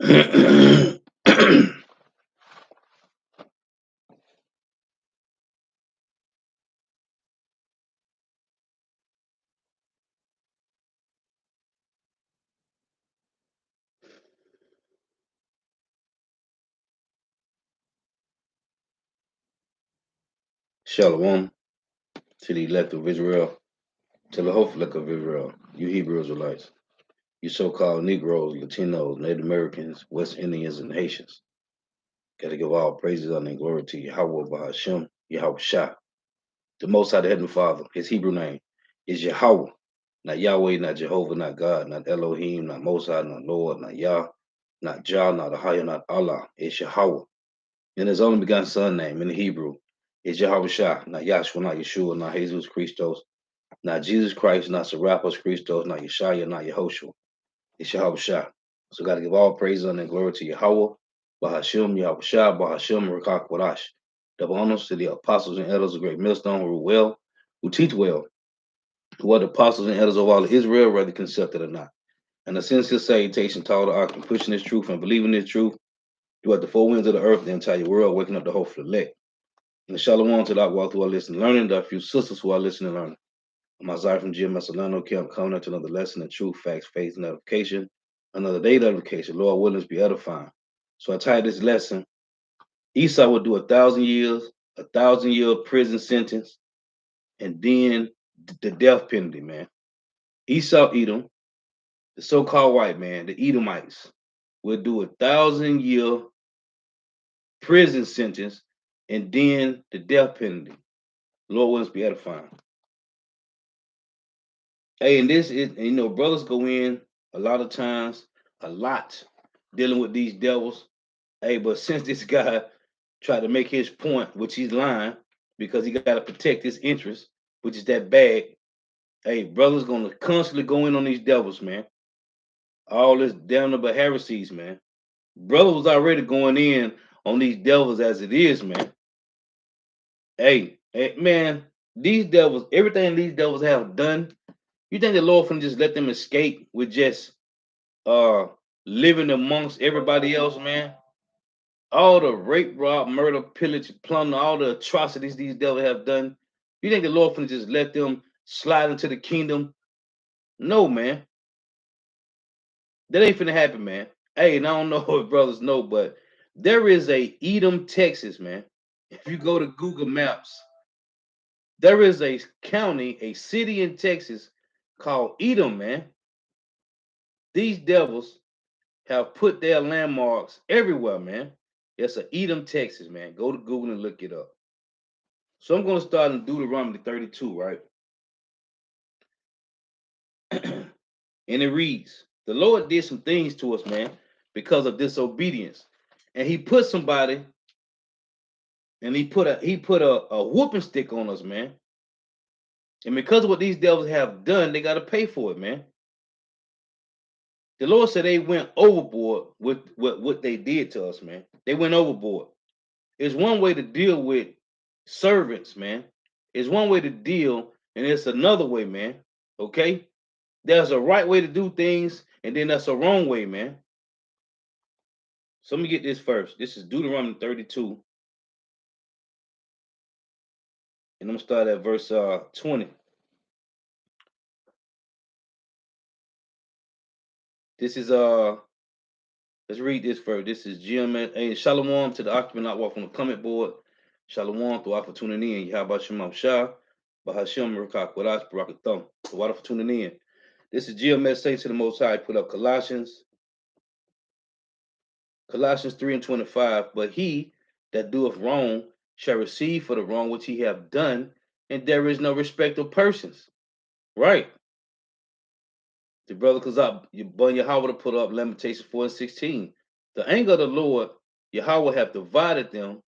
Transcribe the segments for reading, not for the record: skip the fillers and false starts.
Shalom to the elect of Israel, to the hopeful elect of Israel, you Hebrew Israelites, you so-called Negroes, Latinos, Native Americans, West Indians, and Haitians. Got to give all praises and glory to Yahweh Bahashem, Yahweh Shah, the Most High, the Heavenly Father. His Hebrew name is Yahweh, not Yahweh, not Jehovah, not God, not Elohim, not Most High, not Lord, not Yah, not Jah, not Ahaya, not Allah. It's Yahweh. And his only begotten son name in the Hebrew is Yahweh Shah, not Yahshua, not Yeshua, not Jesus Christos, not Jesus Christ, not Serapis Christos, not Yeshua, not Yehoshua. It's Yahweh Shah. So got to give all praise and glory to Yahweh, Bahashim, Yahweh Shah, Bahashim, Rakak Wadash. Double honors to the apostles and elders of great millstone who rule well, who teach well, who are the apostles and elders of all of Israel, whether accepted or not. And a sincere salutation to all the ark and pushing this truth and believing this truth throughout the four winds of the earth, the entire world, waking up the hopeful elect. And shalom to the walk who are listening, learning, the few sisters who are listening, learning. I'm Isaiah from GMS Solano Camp, coming up to another lesson in truth, facts, faith, and edification. Another day of edification. Lord willing to be edifying. So I titled this lesson, Esau would do 1,000 years, 1,000-year prison sentence, and then the death penalty, man. Esau Edom, the so-called white man, the Edomites, will do 1,000-year prison sentence and then the death penalty. Lord willing to be edifying. Hey, and this is, brothers go in a lot of times, a lot, dealing with these devils. Hey, but since this guy tried to make his point, which he's lying, because he got to protect his interest, which is that bag. Hey, brothers gonna constantly go in on these devils, man. All this damnable heresies, man. Brothers was already going in on these devils as it is, man. Hey, man, these devils, everything these devils have done, you think the Lord can just let them escape with just uh living amongst everybody else, man? All the rape, rob, murder, pillage, plunder, all the atrocities these devils have done. You think the Lord can just let them slide into the kingdom? No, man. That ain't finna happen, man. Hey, and I don't know if brothers know, but there is a Edom, Texas, man. If you go to Google Maps, there is a county, a city in Texas called Edom, man. These devils have put their landmarks everywhere, man. It's a Edom, Texas, man. Go to Google and look it up. So I'm going to start in Deuteronomy 32, right? And it reads, the Lord did some things to us, man, because of disobedience. And he put somebody, and he put a whooping stick on us, man. And because of what these devils have done, they got to pay for it, man. The Lord said they went overboard with what they did to us, man. They went overboard. It's one way to deal with servants, man. It's one way to deal, and it's another way, man. Okay? There's a right way to do things, and then that's a wrong way, man. So let me get this first. This is Deuteronomy 32, and I'm gonna start at verse 20. This is let's read this first. This is GMS. Hey, Shalom to the occupant not walk on the comment board. Shalom to all for tuning in. How about Shemam Shah? Bahashim Rakak Wadash Barakathum. So what for tuning in? This is GMS say to the Most High. Put up Colossians 3 and 25. But he that doeth wrong shall receive for the wrong which he have done, and there is no respect of persons. Right. The brother Kazab, you bun Yahweh to put up Lamentations 4 and 16. The anger of the Lord, Yahweh hath divided them.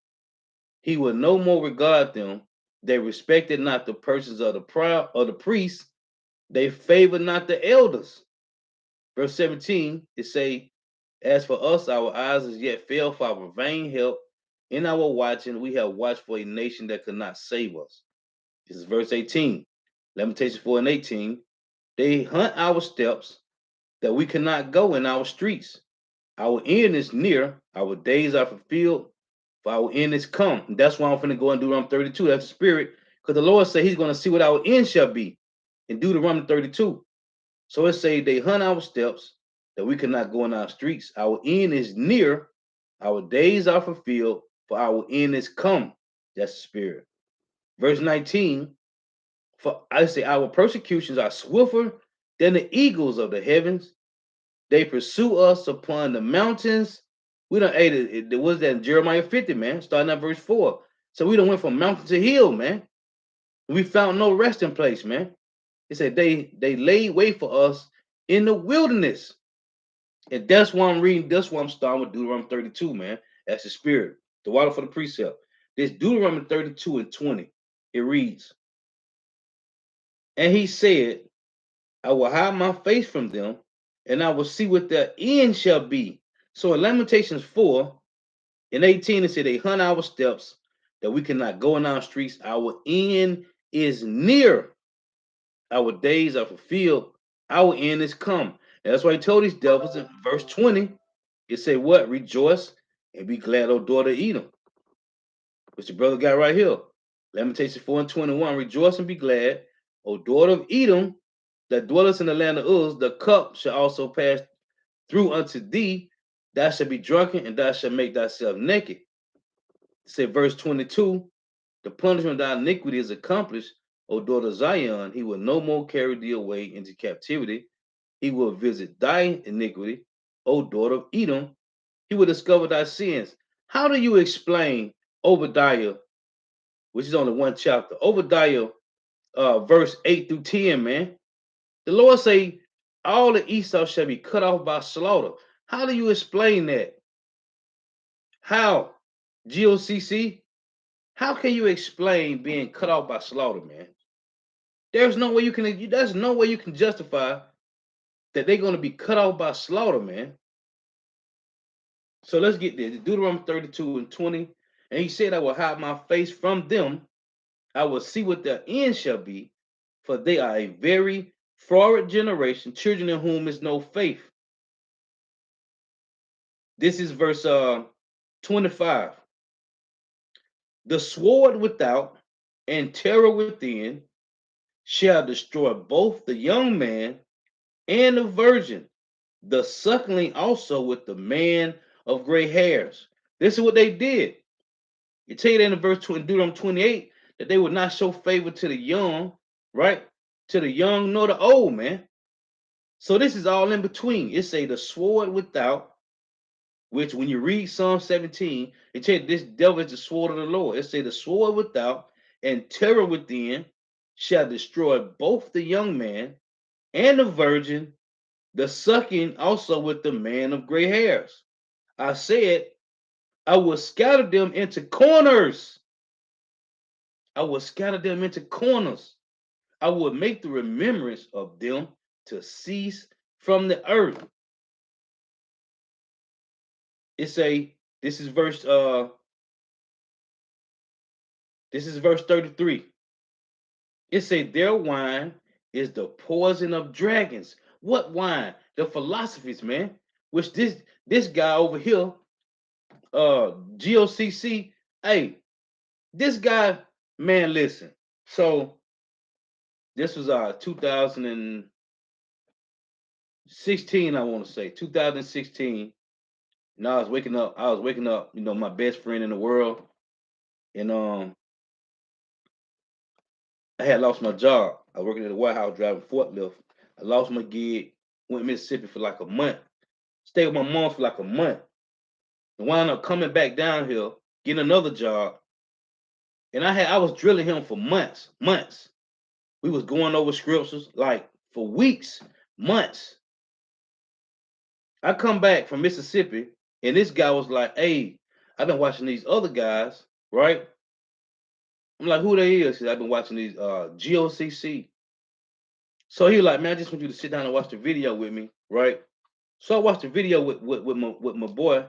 He will no more regard them. They respected not the persons of the proud or the priests. They favored not the elders. Verse 17, it say, as for us, our eyes as yet fail for our vain help. In our watching, we have watched for a nation that could not save us. This is verse 18. Lamentations 4 and 18. They hunt our steps that we cannot go in our streets. Our end is near, our days are fulfilled, for our end is come. And that's why I'm finna go and Deuteronomy 32. That's the spirit. Because the Lord said he's gonna see what our end shall be in Deuteronomy 32. So it say they hunt our steps, that we cannot go in our streets. Our end is near, our days are fulfilled, for our end is come. That's the spirit. Verse 19, for I say our persecutions are swifter than the eagles of the heavens. They pursue us upon the mountains. We don't ate it. There was that in Jeremiah 50, man, starting at verse 4. So we don't went from mountain to hill, man. We found no resting place, man. It said they laid wait for us in the wilderness. And that's why I'm reading, that's why I'm starting with Deuteronomy 32, man. That's the spirit. The water for the precept. This Deuteronomy 32 and 20. It reads, and he said, I will hide my face from them, and I will see what their end shall be. So in Lamentations 4 and 18, it said, they hunt our steps, that we cannot go in our streets. Our end is near. Our days are fulfilled. Our end is come. And that's why he told these devils in verse 20, it said, what? Rejoice and be glad, O daughter of Edom. Which the brother got right here. Lamentations 4 and 21. Rejoice and be glad, O daughter of Edom, that dwellest in the land of Uz. The cup shall also pass through unto thee. Thou shalt be drunken, and thou shalt make thyself naked. Say verse 22. The punishment of thy iniquity is accomplished, O daughter of Zion. He will no more carry thee away into captivity. He will visit thy iniquity, O daughter of Edom. He will discover thy sins. How do you explain Obadiah, which is only one chapter? Obadiah, verse 8 through 10, man. The Lord say, all the Esau shall be cut off by slaughter. How do you explain that? How? GOCC? How can you explain being cut off by slaughter, man? There's no way you can, there's no way you can justify that they're going to be cut off by slaughter, man. So let's get this. Deuteronomy 32 and 20. And he said, I will hide my face from them. I will see what their end shall be, for they are a very forward generation, children in whom is no faith. This is verse 25. The sword without and terror within shall destroy both the young man and the virgin, the suckling also with the man of gray hairs. This is what they did. You tell you that in verse 20, Deuteronomy 28, that they would not show favor to the young, right? To the young nor the old, man. So this is all in between. It say the sword without, which when you read Psalm 17, it says this devil is the sword of the Lord. It say the sword without and terror within shall destroy both the young man and the virgin, the sucking also with the man of gray hairs. I said, I will scatter them into corners. I will scatter them into corners. I will make the remembrance of them to cease from the earth. It say, this is verse 33. It say their wine is the poison of dragons. What wine? The philosophies, man. Which this guy over here, GOCC, hey, this guy, man, listen. So this was 2016, I want to say 2016. And I was waking up, you know, my best friend in the world. And I had lost my job. I was working at the White House driving forklift. I lost my gig, went to Mississippi for like a month. Stayed with my mom for like a month. And wound up coming back down here, getting another job. And I was drilling him for months. We was going over scriptures like for weeks, months. I come back from Mississippi, and this guy was like, hey, I've been watching these other guys, right? I'm like, who they is? I've been watching these GOCC. So he was like, man, I just want you to sit down and watch the video with me, right? So I watched the video with my boy,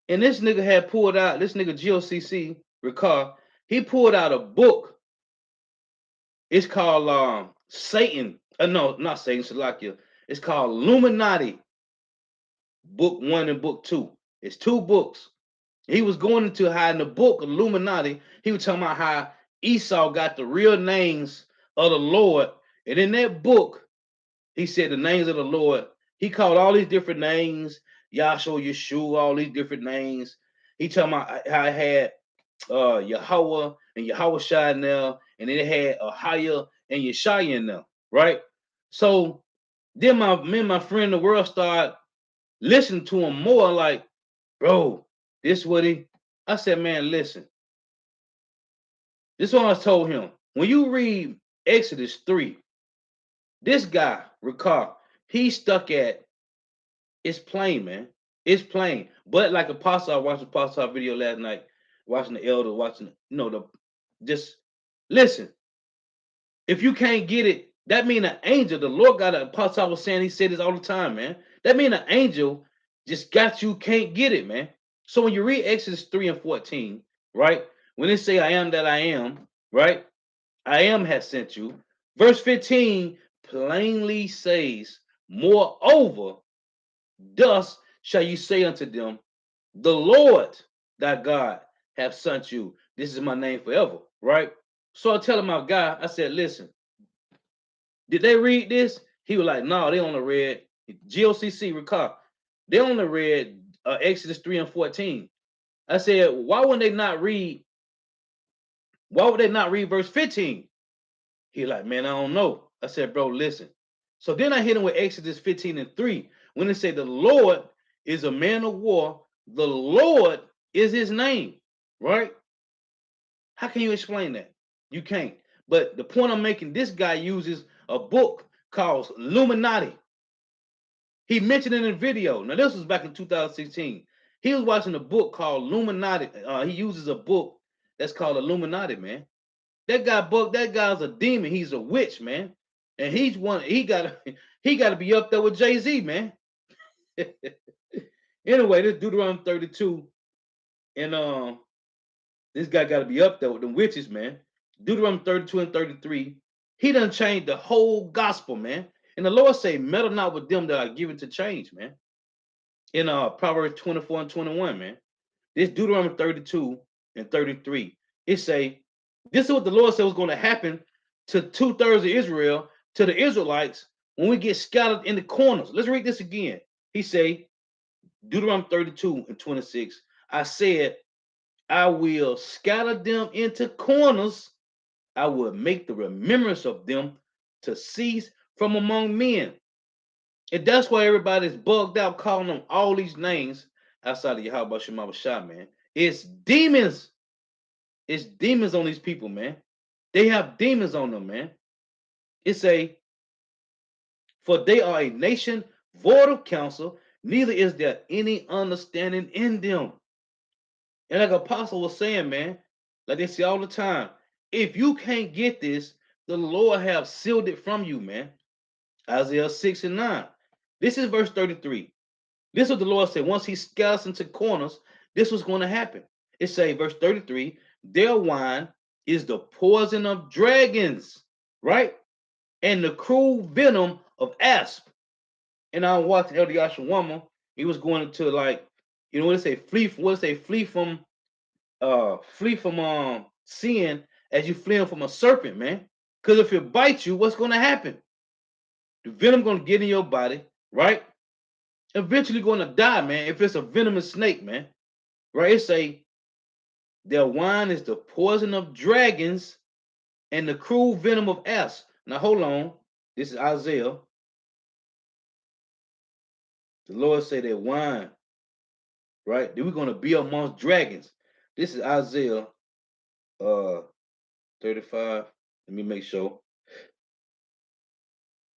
and this nigga had pulled out, this nigga GOCC, recall, he pulled out a book. It's called Satan. No, not Satan, Salakia. It's called Illuminati. book 1 and book 2. It's 2 books. He was going into how in the book Illuminati, he was talking about how Esau got the real names of the Lord. And in that book, he said the names of the Lord. He called all these different names, Yahshua, Yeshua, all these different names. He talking about how it had Yahweh and Yahweh Shai in there, and then it had Ahia and Yeshaya in there, right? So then me and my friend in the world started listening to him more like, bro, this what he. I said, man, listen. This is what I told him. When you read Exodus 3, this guy, recall, he stuck at, it's plain, man. It's plain. But like Apostle, I watched Apostle video last night, watching the elder, watching, just listen. If you can't get it, that mean an angel, the Lord got an Apostle was saying, he said this all the time, man. That mean an angel just got you, can't get it, man. So when you read Exodus 3 and 14, right? When it say I am that I am, right? I am has sent you. Verse 15 plainly says, moreover, thus shall you say unto them, the Lord thy God have sent you. This is my name forever, right? So I tell my guy, I said, listen, did they read this? He was like, no, they only read GOCC, recall. They only read Exodus 3 and 14. I said, why would they not read verse 15? He like, man, I don't know. I said, bro, listen. So then I hit him with Exodus 15 and 3. When it said the Lord is a man of war, the Lord is his name, right? How can you explain that? You can't. But the point I'm making, this guy uses a book called Illuminati. He mentioned it in a video. Now, this was back in 2016. He was watching a book called Illuminati. He uses a book that's called Illuminati, man. That guy's a demon. He's a witch, man. And he gotta be up there with Jay-Z, man. Anyway, this Deuteronomy 32, and this guy gotta be up there with the witches, man. Deuteronomy 32 and 33. He done changed the whole gospel, man. And the Lord say, meddle not with them that are given to change, man. In Proverbs 24 and 21, man. This Deuteronomy 32 and 33. It say, this is what the Lord said was going to happen to 2/3 of Israel, to the Israelites, when we get scattered in the corners. Let's read this again. He say, Deuteronomy 32 and 26. I said, I will scatter them into corners. I will make the remembrance of them to cease from among men. And that's why everybody's bugged out calling them all these names outside of Yahweh Shema Shah, man. It's demons. It's demons on these people, man. They have demons on them, man. It's for they are a nation void of counsel, neither is there any understanding in them. And like Apostle was saying, man, like they say all the time, if you can't get this, the Lord have sealed it from you, man. Isaiah 6 and 9. This is verse 33. This is what the Lord said. Once he scatters into corners, this was going to happen. It say, verse 33, their wine is the poison of dragons, right? And the cruel venom of asp. And I watched Elder Yashawama. He was going into like, what it say, flee from sin as you fleeing from a serpent, man. Because if it bites you, what's going to happen? The venom going to get in your body, right? Eventually going to die, man, if it's a venomous snake, man. Right? It say, their wine is the poison of dragons and the cruel venom of asps. Now, hold on. This is Isaiah. The Lord say that wine, right? That we're going to be amongst dragons. This is Isaiah 35. Let me make sure.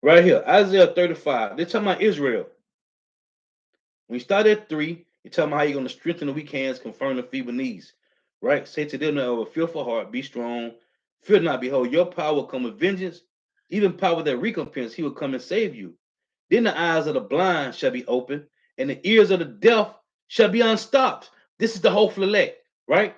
Right here, Isaiah 35. They're talking about Israel. When you start at 3, you're talking about how you're going to strengthen the weak hands, confirm the feeble knees. Right? Say to them that have a fearful heart, be strong. Fear not, behold, your power will come with vengeance. Even power that recompense, he will come and save you. Then the eyes of the blind shall be opened, and the ears of the deaf shall be unstopped. This is the hopeful elect, right?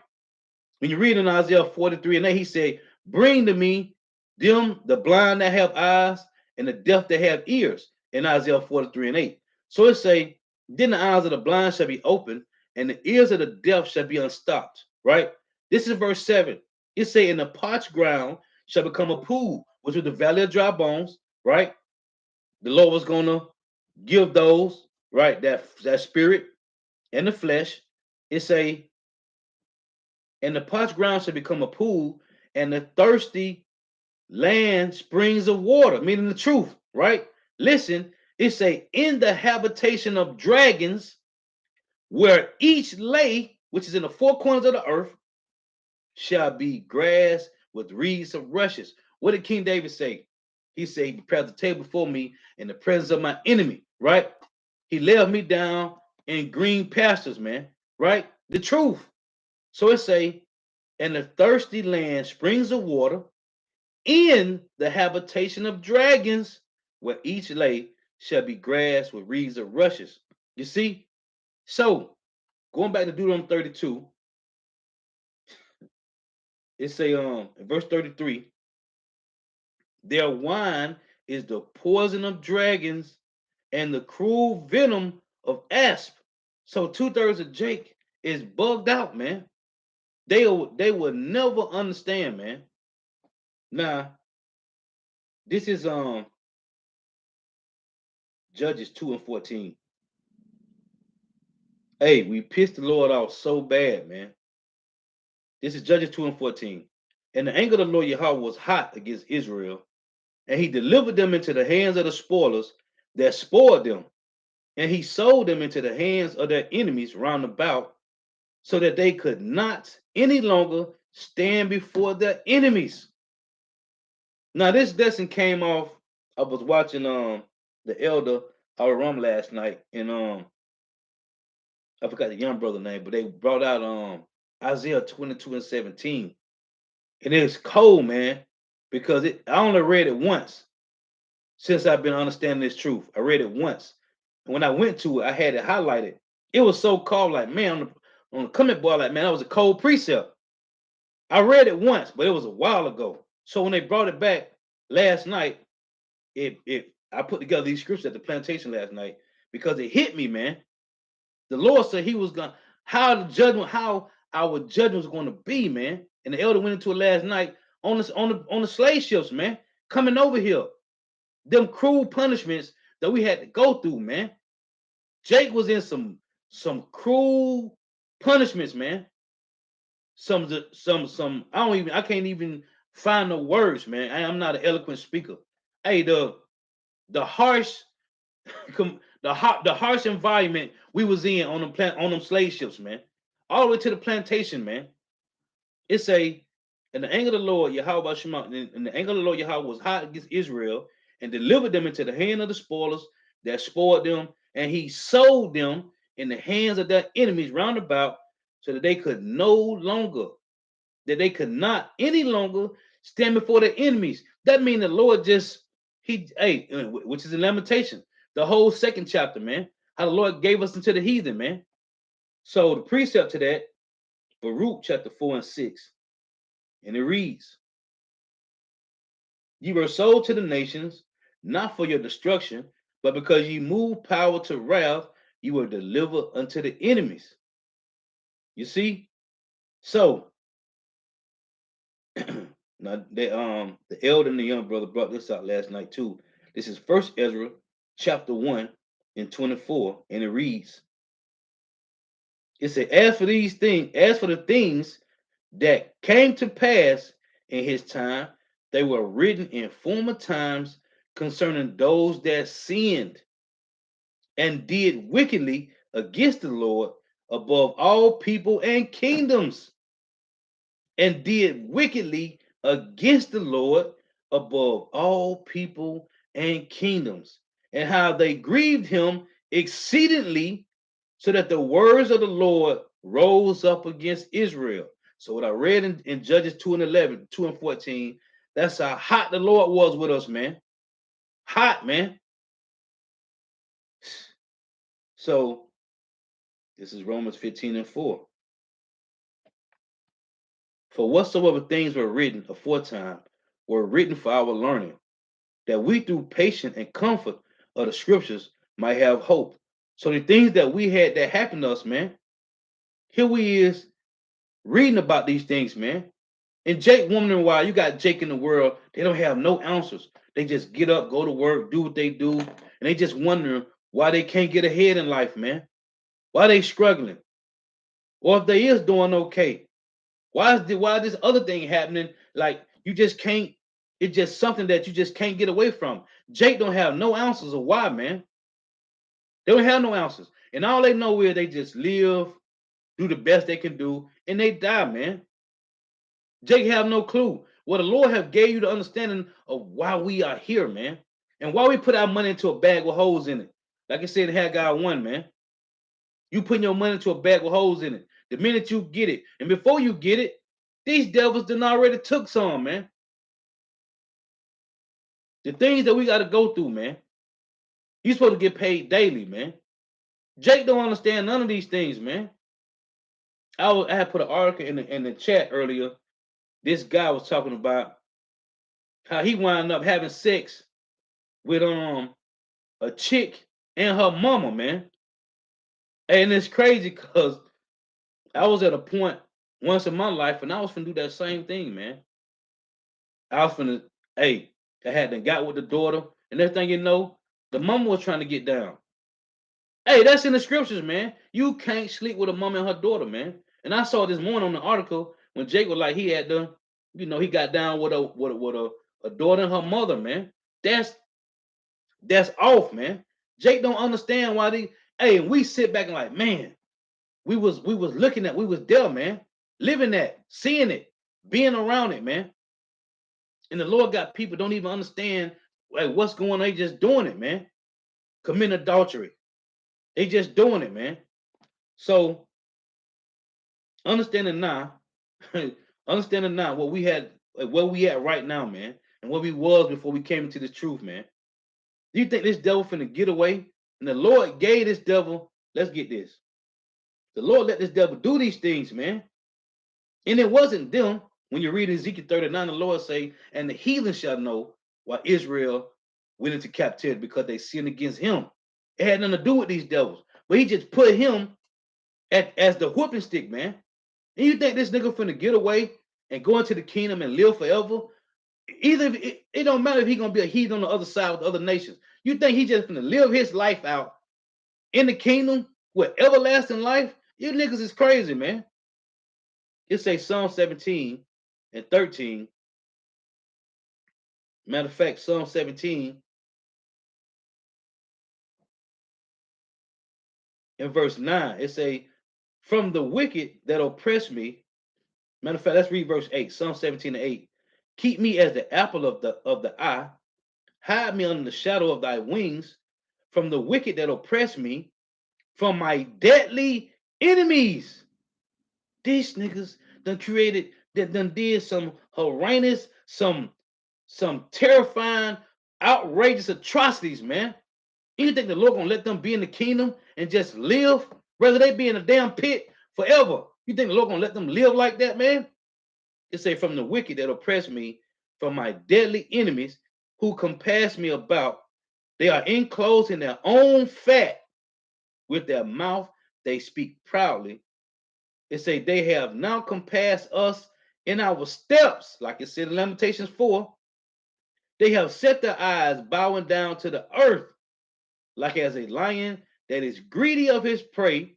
When you read in Isaiah 43 and 8, he said, bring to me them, the blind that have eyes, and the deaf that have ears, in Isaiah 43 and 8. So it say, Then the eyes of the blind shall be opened, and the ears of the deaf shall be unstopped. Right? This is verse 7. It say, "In the parched ground shall become a pool, which is the valley of dry bones." Right? The Lord was gonna give those, right, that spirit and the flesh. It say, "And the parched ground shall become a pool, and the thirsty land springs of water," meaning the truth, right? Listen, it say, "In the habitation of dragons, where each lay, which is in the four corners of the earth, shall be grass with reeds of rushes." What did King David say? He said, "He prepared the table before me in the presence of my enemy," right? He led me down in green pastures, man, right? The truth. So it say, "And the thirsty land springs of water, in the habitation of dragons, where each lay shall be grass with reeds of rushes." You see? So going back to Deuteronomy 32, it say in verse 33, "Their wine is the poison of dragons and the cruel venom of asp." So two-thirds of Jake is bugged out, man. They will never understand, man. Now, this is Judges 2 and 14. Hey, we pissed the Lord off so bad, man. This is Judges 2 and 14. "And the anger of the Lord Yahweh was hot against Israel, and he delivered them into the hands of the spoilers that spoiled them, and he sold them into the hands of their enemies round about, so that they could not any longer stand before their enemies." Now, this lesson came off. I was watching the elder Aram last night, and I forgot the young brother name, but they brought out Isaiah 22 and 17. And it's cold, man, because I only read it once since I've been understanding this truth. I read it once. And when I went to it, I had it highlighted. It was so cold, like, man, on the comment board, like, man, that was a cold precept. I read it once, but it was a while ago. So when they brought it back last night, I put together these scriptures at the plantation last night because it hit me, man. The Lord said he was gonna how our judgment was gonna be, man. And the elder went into it last night on the slave ships, man, coming over here. Them cruel punishments that we had to go through, man. Jake was in some cruel punishments, man. Some I can't even find the words, man. I'm not an eloquent speaker. Hey, the harsh the harsh environment we was in on them slave ships, man. All the way to the plantation, man. It say, "And the anger of the Lord Yahweh Shema, and the anger of the Lord Yahweh was hot against Israel, and delivered them into the hand of the spoilers that spoiled them, and he sold them in the hands of their enemies round about, so that they could not any longer stand before their enemies." That means the Lord just which is in Lamentation, the whole second chapter, man. How the Lord gave us into the heathen, man. So the precept to that, Baruch chapter 4 and 6, and it reads, "Ye were sold to the nations, not for your destruction, but because ye moved power to wrath, you were delivered unto the enemies." You see? So now the elder and the young brother brought this out last night too. This is First Ezra chapter 1 and 24, and it reads, it said, as for the things that came to pass in his time, they were written in former times concerning those that sinned and did wickedly against the Lord above all people and kingdoms, and did wickedly against the Lord above all people and kingdoms, and how they grieved him exceedingly, so that the words of the Lord rose up against Israel. So what I read in Judges 2 and 11, 2 and 14, that's how hot the Lord was with us, man. Hot, man. So this is Romans 15 and 4. "For whatsoever things were written aforetime were written for our learning, that we through patience and comfort of the scriptures might have hope. So the things that we had that happened to us, man, here we is reading about these things, man. And Jake wondering why you got Jake in the world, they don't have no answers. They just get up, go to work, do what they do, and they just wondering why they can't get ahead in life, man. Why they struggling? Or if they is doing okay, why this other thing happening? Like you just can't. It's just something that you just can't get away from. Jake don't have no answers of why, man. They don't have no answers, and all they know is they just live, do the best they can do, and they die, man. Jake have no clue. Well, the Lord have gave you the understanding of why we are here, man, and why we put our money into a bag with holes in it. Like I said in Haggai 1, man. You putting your money into a bag with holes in it. The minute you get it, and before you get it, these devils done already took some, man. The things that we got to go through, man. You supposed to get paid daily, man. Jake don't understand none of these things, man. I had put an article in the chat earlier. This guy was talking about how he wound up having sex with a chick and her mama, man. And it's crazy because I was at a point once in my life and I was finna do that same thing, man. I was finna, hey, I had done got with the daughter and everything, you know, the mama was trying to get down. Hey, that's in the scriptures, man. You can't sleep with a mama and her daughter, man. And I saw this morning on the article when Jake was like he had done, you know, he got down with a daughter and her mother, man. That's that's off, man. Jake don't understand why they. Hey, and we sit back and like, man, we was looking at, we was there, man, living that, seeing it, being around it, man. And the Lord got people don't even understand like what's going on. They just doing it, man. Committing adultery. They just doing it, man. So understanding now, understanding now what we had, like where we at right now, man, and where we was before we came into this truth, man. Do you think this devil finna get away? And the Lord gave this devil, let's get this. The Lord let this devil do these things, man. And it wasn't them. When you read Ezekiel 39, the Lord say, and the heathen shall know why Israel went into captivity because they sinned against him. It had nothing to do with these devils. But he just put him as the whooping stick, man. And you think this nigga finna get away and go into the kingdom and live forever? Either it don't matter if he gonna be a heathen on the other side with the other nations. You think he just finna live his life out in the kingdom with everlasting life? You niggas is crazy, man. It say Psalm 17 and 13. Matter of fact, Psalm 17 and verse 9. It say, from the wicked that oppress me. Matter of fact, let's read verse 8. Psalm 17 and 8. Keep me as the apple of the eye. Hide me under the shadow of thy wings from the wicked that oppress me, from my deadly enemies. These niggas done created, that done did some horrendous, some terrifying, outrageous atrocities, man. You think the Lord gonna let them be in the kingdom and just live? Whether they be in a damn pit forever. You think the Lord gonna let them live like that, man? It say from the wicked that oppress me, from my deadly enemies who compass me about. They are enclosed in their own fat. With their mouth they speak proudly. It say they have now compassed us in our steps, like it said in Lamentations 4. They have set their eyes bowing down to the earth, like as a lion that is greedy of his prey,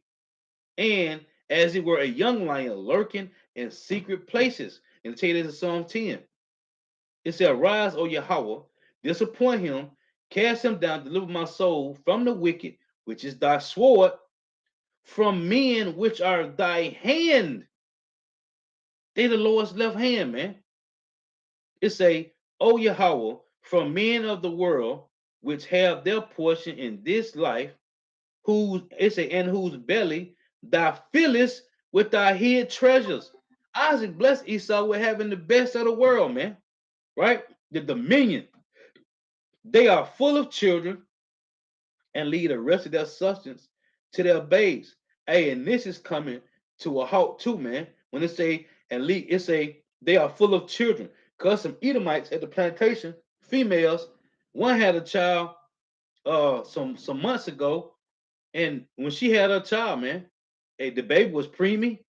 and as it were a young lion lurking in secret places. And I tell you this in Psalm 10. It said, arise, O Yahweh, disappoint him, cast him down, deliver my soul from the wicked, which is thy sword, from men which are thy hand. They the Lord's left hand, man. It say, O Yahweh, from men of the world, which have their portion in this life, whose it say, and whose belly thou fillest with thy hid treasures. Isaac blessed Esau with having the best of the world, man. Right? The dominion. They are full of children and lead the rest of their substance to their babes. Hey, and this is coming to a halt too, man. When it say and lead, it say they are full of children. Cause some Edomites at the plantation, females, one had a child some months ago, And when she had her child, man, hey, the baby was preemie,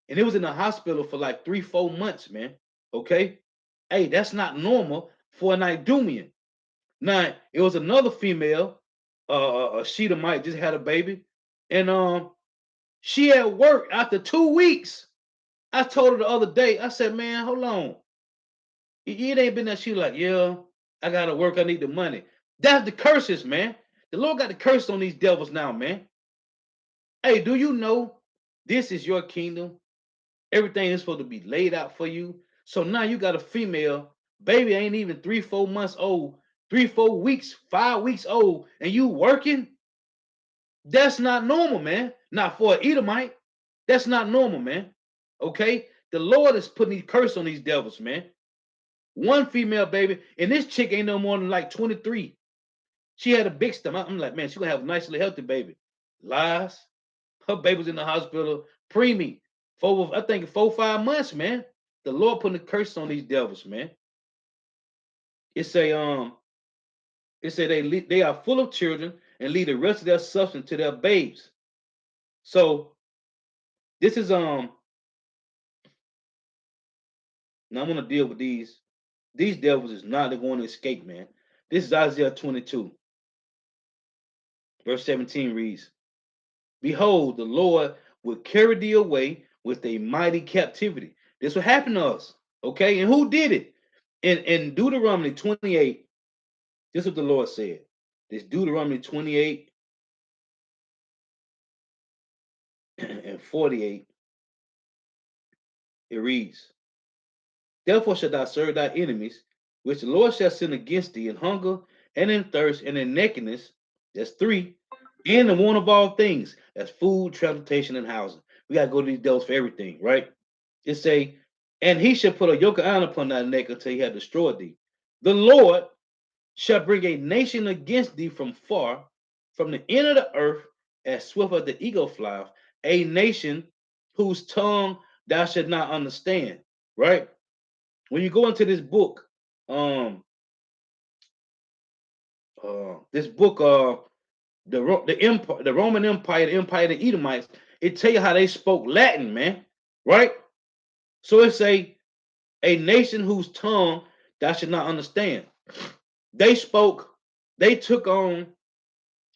and it was in the hospital for like 3, 4 months, man. Okay, hey, that's not normal for an Idumean. Now it was another female, a Sheetamite, just had a baby, and she at work after 2 weeks. I told her the other day, I said, man, hold on, it ain't been that. She like, yeah, I gotta work, I need the money. That's the curses, man. The Lord got the curse on these devils now, man. Hey, do you know this is your kingdom? Everything is supposed to be laid out for you. So now you got a female baby, ain't even 3, 4 months old, 3, 4 weeks, 5 weeks old, and you working. That's not normal, man. Not for an Edomite. That's not normal, man. Okay, the Lord is putting these curse on these devils, man. One female baby, and this chick ain't no more than like 23. She had a big stomach. I'm like, man, she gonna have a nice little healthy baby. Lies. Her baby was in the hospital preemie for I think 4, 5 months, man. The Lord putting a curse on these devils, man. It say they are full of children and leave the rest of their substance to their babes. So this is now I'm gonna deal with these. These devils is not going to escape, man. This is Isaiah 22, verse 17 reads, behold, the Lord will carry thee away with a mighty captivity. This will happen to us. Okay, and who did it? In Deuteronomy 28, this is what the Lord said. This Deuteronomy 28 and 48, it reads, therefore shalt thou serve thy enemies, which the Lord shall send against thee in hunger and in thirst and in nakedness. That's three. And the want of all things. That's food, transportation, and housing. We gotta go to these devils for everything, right? It say, and he shall put a yoke of iron upon thy neck until he have destroyed thee. The Lord shall bring a nation against thee from far, from the end of the earth, as swift as the eagle flieth, a nation whose tongue thou shalt not understand. Right? When you go into this book, um, this book, the empire, the Roman Empire, the Empire of the Edomites, it tell you how they spoke Latin, man. Right? So it's a nation whose tongue thou should not understand. They spoke, they took on,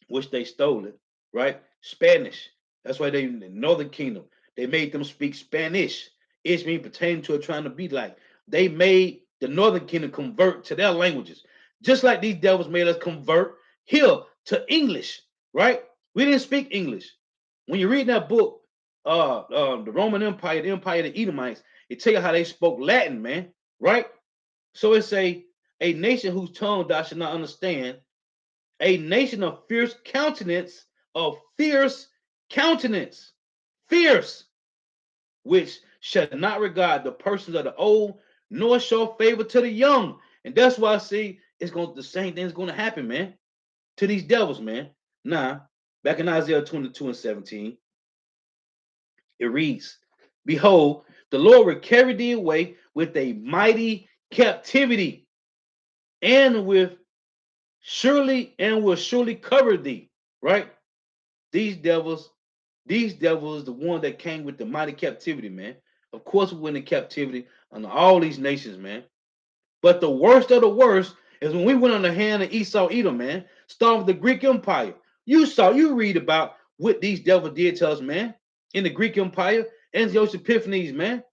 which they stole it, right? Spanish. That's why they in the Northern Kingdom. They made them speak Spanish. It's mean pertaining to it, trying to be like. They made the Northern Kingdom convert to their languages, just like these devils made us convert here to English, right? We didn't speak English. When you read that book, the Roman Empire, the Empire of the Edomites, it tell you how they spoke Latin, man, right? So it's a nation whose tongue thou should not understand, a nation of fierce countenance, fierce, which shall not regard the persons of the old, nor show favor to the young. And that's why I see it's going the same thing is going to happen, man, to these devils, man. Now, back in Isaiah 22 and 17, it reads, behold, the Lord will carry thee away with a mighty captivity, and will surely cover thee. Right? These devils, these devils, the one that came with the mighty captivity, man. Of course, we went in captivity under all these nations, man. But the worst of the worst is when we went on the hand of Esau, Edom, man. Started with the Greek Empire. You read about what these devils did to us, man, in the Greek Empire. Antiochus Epiphanes, man.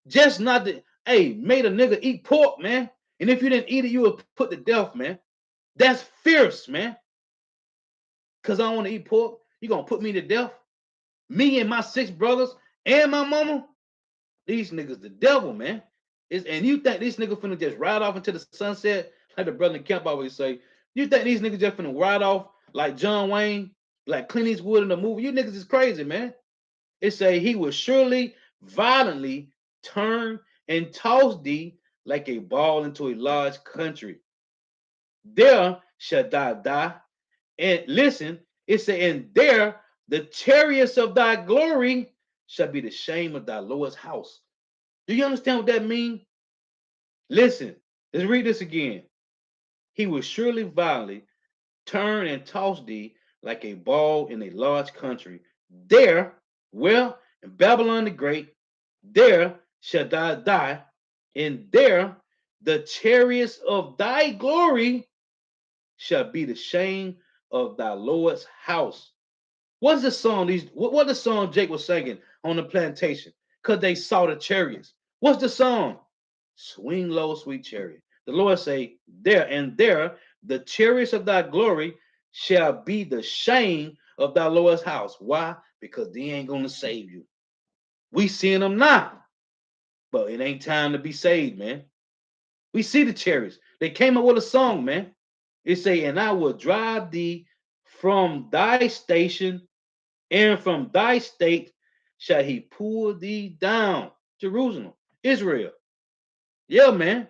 Just not the, hey, made a nigga eat pork, man. And if you didn't eat it, you would put to death, man. That's fierce, man. Because I don't want to eat pork. You going to put me to death? Me and my 6 brothers and my mama? These niggas the devil, man. And you think these niggas finna just ride off into the sunset? Like the brother in camp always say, you think these niggas just finna ride off like John Wayne, like Clint Eastwood in the movie? You niggas is crazy, man. It say he will surely violently turn and toss thee like a ball into a large country. There shall thou die. And listen, it say, and there the chariots of thy glory shall be the shame of thy Lord's house. Do you understand what that means? Listen, let's read this again. He will surely violently turn and toss thee like a ball in a large country. There, well, in Babylon the Great, there shall thou die, and there the chariots of thy glory shall be the shame of thy Lord's house. What's the song? What the song Jake was singing on the plantation? Cause they saw the chariots. What's the song? Swing low, sweet chariot. The Lord say, there and there, the chariots of thy glory shall be the shame of thy Lord's house. Why? Because they ain't gonna save you. We seeing them now, but it ain't time to be saved, man. We see the chariots. They came up with a song, man. It say, and I will drive thee from thy station, and from thy state shall he pull thee down. Jerusalem, Israel. Yeah, man.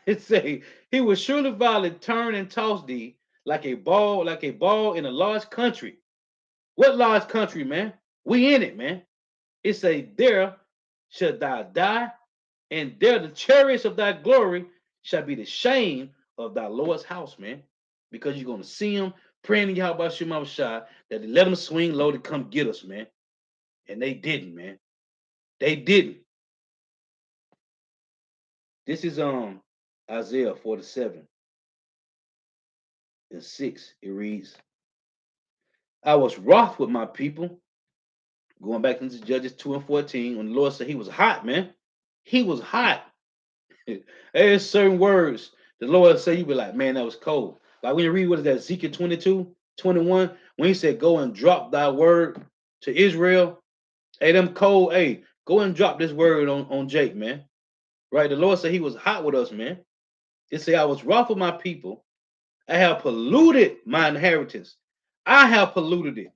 It say he will surely violently turn and toss thee like a ball in a large country. What large country, man? We in it, man. It say there shall thou die, and there the chariots of thy glory shall be the shame of thy Lord's house, man. Because you're gonna see him praying to Yahweh Shema Shai that they let them swing low to come get us, man. And they didn't, man. They didn't. This is Isaiah 47 and 6. It reads, I was wroth with my people. Going back into Judges 2 and 14, when the Lord said he was hot, man. He was hot. There's certain words the Lord say, you be like, man, that was cold. Like when you read what is that, Ezekiel 22, 21, when he said, go and drop thy word to Israel. Hey, them cold, hey, go and drop this word on Jake, man. Right? The Lord said he was hot with us, man. It say, I was wroth with my people. I have polluted my inheritance. I have polluted it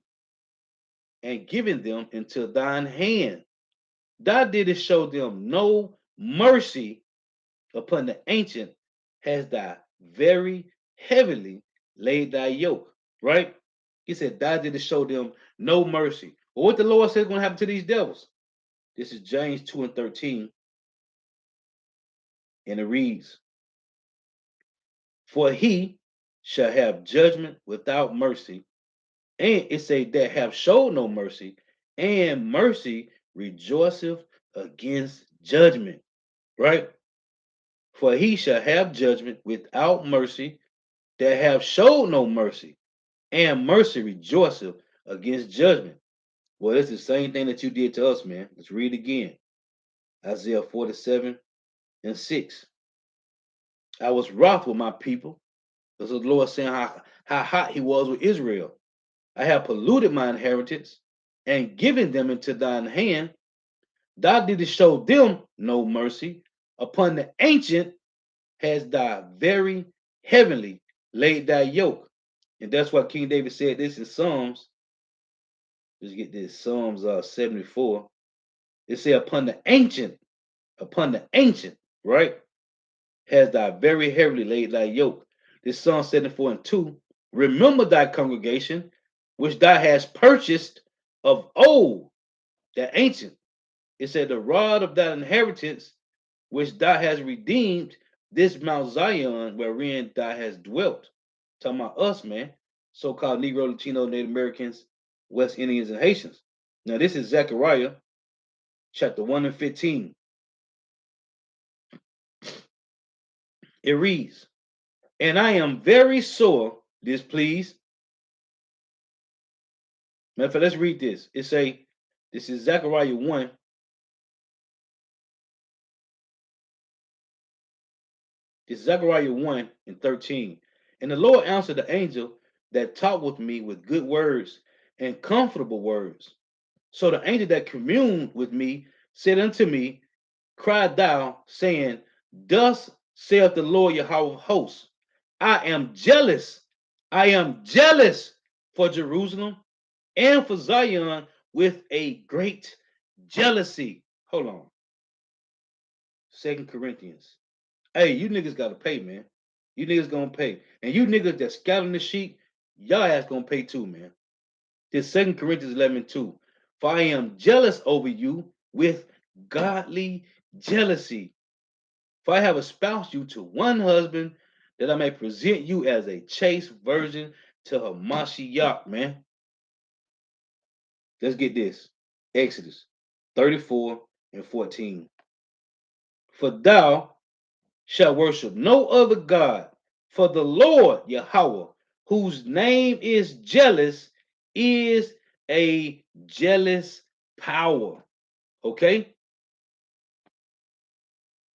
and given them into thine hand. Thou didst show them no mercy upon the ancient, has thou very heavily laid thy yoke. Right? He said, thou didst show them no mercy. Well, what the Lord said is going to happen to these devils? This is James 2 and 13. And it reads, for he shall have judgment without mercy, and it say that have showed no mercy, and mercy rejoiceth against judgment. Right? For he shall have judgment without mercy, that have showed no mercy, and mercy rejoiceth against judgment. Well, it's the same thing that you did to us, man. Let's read again. Isaiah 47 and 6. I was wroth with my people. This is the Lord saying how hot he was with Israel. I have polluted my inheritance and given them into thine hand. Thou didst show them no mercy. Upon the ancient has thou very heavenly laid thy yoke. And that's why King David said this in Psalms. Let's get this. Psalms 74. It said, upon the ancient, right? Has thy very heavily laid thy yoke. This Psalm 74 and 2. Remember thy congregation, which thou hast purchased of old, the ancient. It said, the rod of thy inheritance, which thou hast redeemed, this Mount Zion, wherein thou hast dwelt. Talking about us, man. So-called Negro, Latino, Native Americans, West Indians, and Haitians. Now, this is Zechariah chapter 1 and 15. It reads, and I am very sore displeased. Matter of fact, let's read this. It say, this is Zechariah 1. This is Zechariah 1 and 13. And the Lord answered the angel that talked with me with good words and comfortable words. So the angel that communed with me said unto me, cry thou, saying, thus saith the Lord Yahweh of hosts, I am jealous. I am jealous for Jerusalem and for Zion with a great jealousy. Hold on. 2 Corinthians. Hey, you niggas gotta pay, man. You niggas gonna pay. And you niggas that scattering the sheep, y'all ass gonna pay too, man. This 2 Corinthians 11 and 2. For I am jealous over you with godly jealousy. For I have espoused you to one husband, that I may present you as a chaste virgin to her Mashiach, man. Let's get this. Exodus 34 and 14. For thou shalt worship no other God, for the Lord Yahweh, whose name is jealous, is a jealous power. Okay?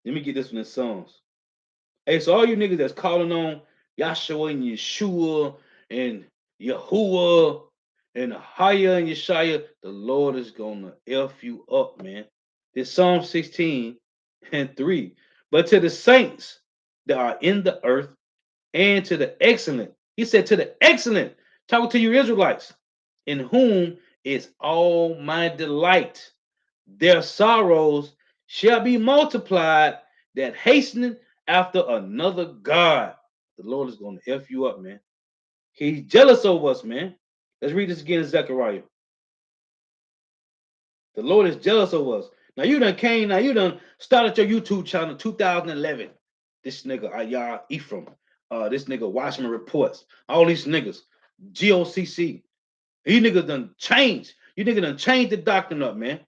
Let me get this one in Psalms. Hey, so all you niggas that's calling on Yahshua and Yeshua and Yahuwah and Haya and Yeshaya, the Lord is gonna F you up, man. This Psalm 16 and 3. But to the saints that are in the earth and to the excellent, he said to the excellent, talking to you Israelites, in whom is all my delight. Their sorrows shall be multiplied, that hastening after another God. The Lord is going to F you up, man. He's jealous of us, man. Let's read this again in Zechariah. The Lord is jealous of us. Now you done came, now you done started your YouTube channel 2011. This nigga Ayar Ephraim, this nigga Watchman Reports, all these niggas, GOCC. You niggas done changed. You niggas done changed the doctrine up, man.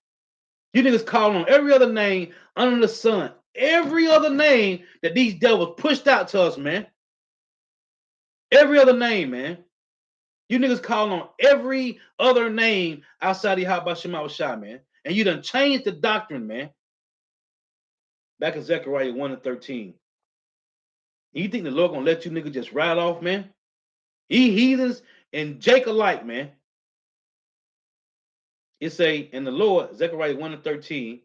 You niggas calling on every other name under the sun. Every other name that these devils pushed out to us, man. Every other name, man. You niggas calling on every other name outside of Yahweh Shema Shai, man. And you done changed the doctrine, man. Back in Zechariah 1 and 13. You think the Lord gonna let you niggas just ride off, man? He heathens and Jacob alike, man. It say, and the Lord, Zechariah 1 and 13,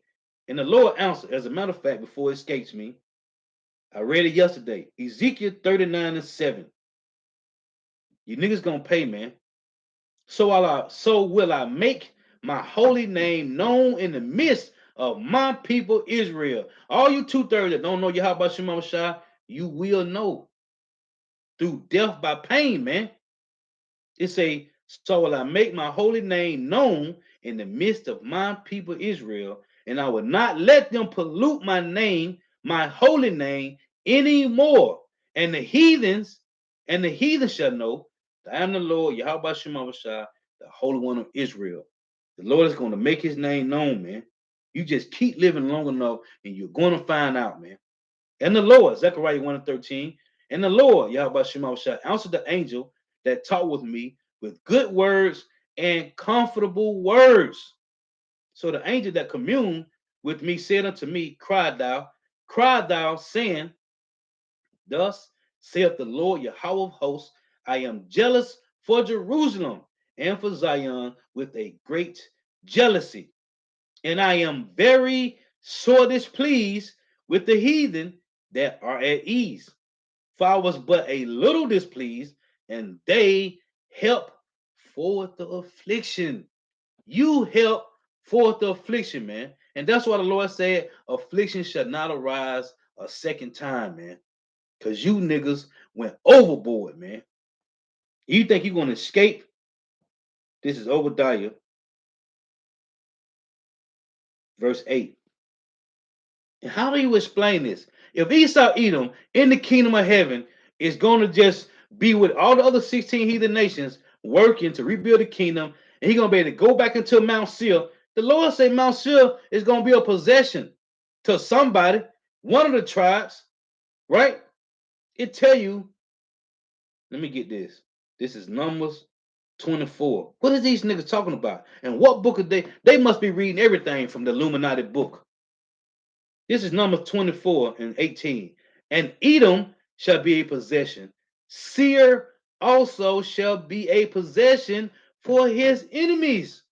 and the Lord answered, as a matter of fact, before it escapes me, I read it yesterday. Ezekiel 39 and 7. You niggas gonna pay, man. So will I make my holy name known in the midst of my people Israel. All you 2/3 that don't know Yahweh Shema Shai, you will know through death by pain, man. It say, so will I make my holy name known in the midst of my people Israel, and I will not let them pollute my name, my holy name, anymore. And the heathens shall know that I am the Lord, Yahweh Shema Shai, the Holy One of Israel. The Lord is going to make his name known, man. You just keep living long enough, and you're going to find out, man. And the Lord, Zechariah 1 and 13, and the Lord, Yahweh Shema Shai, answered the angel that talked with me with good words and comfortable words. So the angel that communed with me said unto me, cry thou, saying, thus saith the Lord Yahweh of hosts, I am jealous for Jerusalem and for Zion with a great jealousy. And I am very sore displeased with the heathen that are at ease. For I was but a little displeased, and they help forth the affliction. You help forth the affliction, man. And that's why the Lord said, affliction shall not arise a second time, man. Because you niggas went overboard, man. You think you're going to escape? This is Obadiah, verse 8. And how do you explain this? If Esau Edom in the kingdom of heaven is going to just be with all the other 16 heathen nations working to rebuild the kingdom, and he's going to be able to go back into Mount Seir, the Lord said Mount Seir is going to be a possession to somebody, one of the tribes, right? It tell you, let me get this. This is Numbers 24. What are these niggas talking about? And what book are they? They must be reading everything from the Illuminati book. This is Numbers 24 and 18. And Edom shall be a possession. Seir also shall be a possession for his enemies.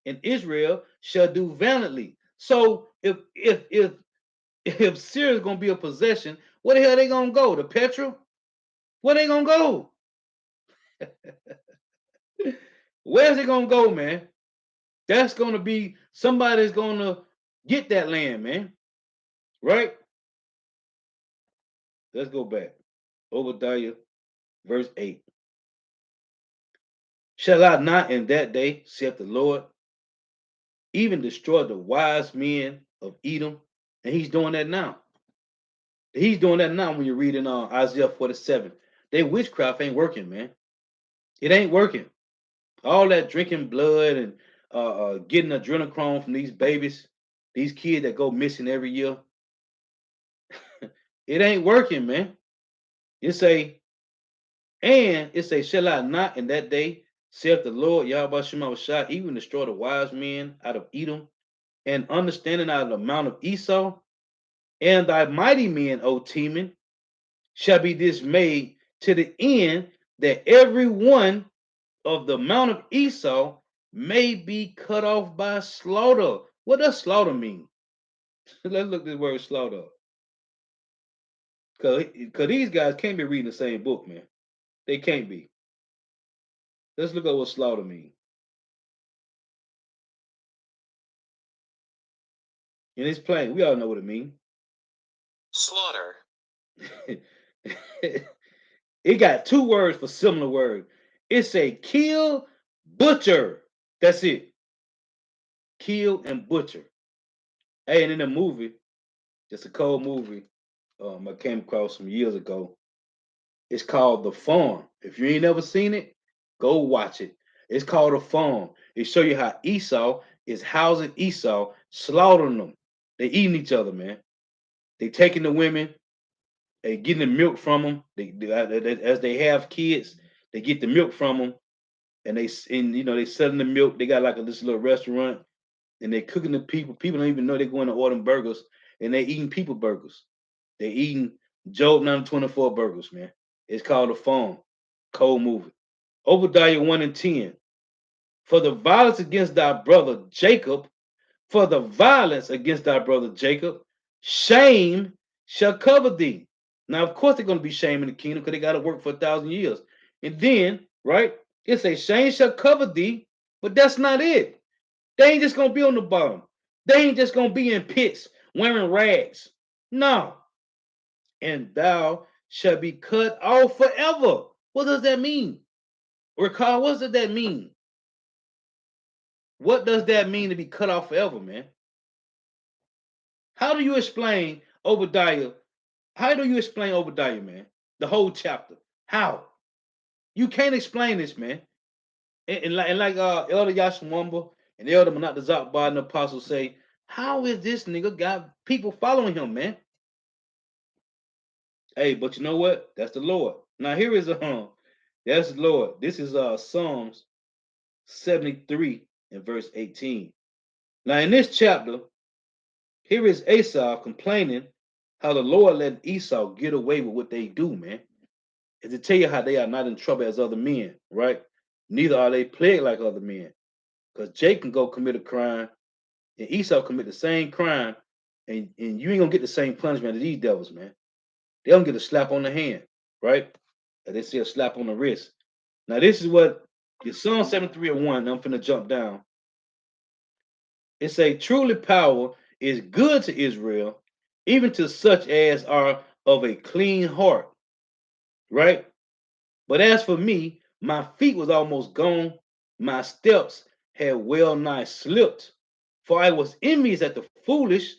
And Israel shall do valiantly. So if Seir is gonna be a possession, where the hell are they gonna go? To Petra? Where they gonna go? Where's it gonna go, man? That's gonna be somebody's gonna get that land, man. Right? Let's go back. Obadiah, verse 8. Shall I not in that day, saith the Lord, even destroy the wise men of Edom? And he's doing that now. He's doing that now when you're reading Isaiah 47. They witchcraft ain't working, man. It ain't working. All that drinking blood and getting adrenochrome from these babies, these kids that go missing every year, it ain't working, man. It say, and it say, shall I not in that day, saith the Lord Yahweh Shema Shah, even destroy the wise men out of Edom, and understanding out of the mount of Esau, and thy mighty men, O Teman, shall be dismayed to the end that every one of the mount of Esau may be cut off by slaughter. What does slaughter mean? Let's look this word slaughter up. Because these guys can't be reading the same book, man. They can't be. Let's look at what slaughter means. And it's plain. We all know what it means. Slaughter. It got two words for similar word. It's a kill, butcher. That's it. Kill and butcher. Hey, and in the movie, it's a cold movie I came across some years ago. It's called The Farm. If you ain't never seen it, go watch it. It's called The Farm. It show you how Esau is housing Esau, slaughtering them. They eating each other, man. They taking the women, they getting the milk from them. As they have kids, they get the milk from them, and they selling the milk. They got like this little restaurant, and they cooking the people. People don't even know they're going to order burgers, and they eating people burgers. They eating Job 924 burgers, man. It's called The Farm. Cold movie. Obadiah 1 and 10. For the violence against thy brother Jacob, for the violence against thy brother Jacob, shame shall cover thee. Now, of course, they're going to be shame in the kingdom because they got to work for 1,000 years. And then, right, it's a shame shall cover thee, but that's not it. They ain't just going to be on the bottom. They ain't just going to be in pits wearing rags. No. And thou shalt be cut off forever. What does that mean? Recall, what does that mean? What does that mean to be cut off forever, man? How do you explain Obadiah? How do you explain Obadiah, man? The whole chapter. How? You can't explain this, man. And like Elder Yashimwamba and Elder Manatazak and the apostle say, how is this nigga got people following him, man? Hey, but you know what? That's the Lord. Now here is that's the Lord. This is Psalms 73 and verse 18. Now in this chapter, here is Esau complaining how the Lord let Esau get away with what they do, man. And to tell you how they are not in trouble as other men, right? Neither are they plagued like other men. Because Jake can go commit a crime and Esau commit the same crime, and you ain't gonna get the same punishment as these devils, man. They don't get a slap on the hand, right? Or they say a slap on the wrist. Now, this is what your Psalm 73 and 1, I'm finna jump down. It say, truly power is good to Israel, even to such as are of a clean heart, right? But as for me, my feet was almost gone. My steps had well nigh slipped. For I was envious at the foolish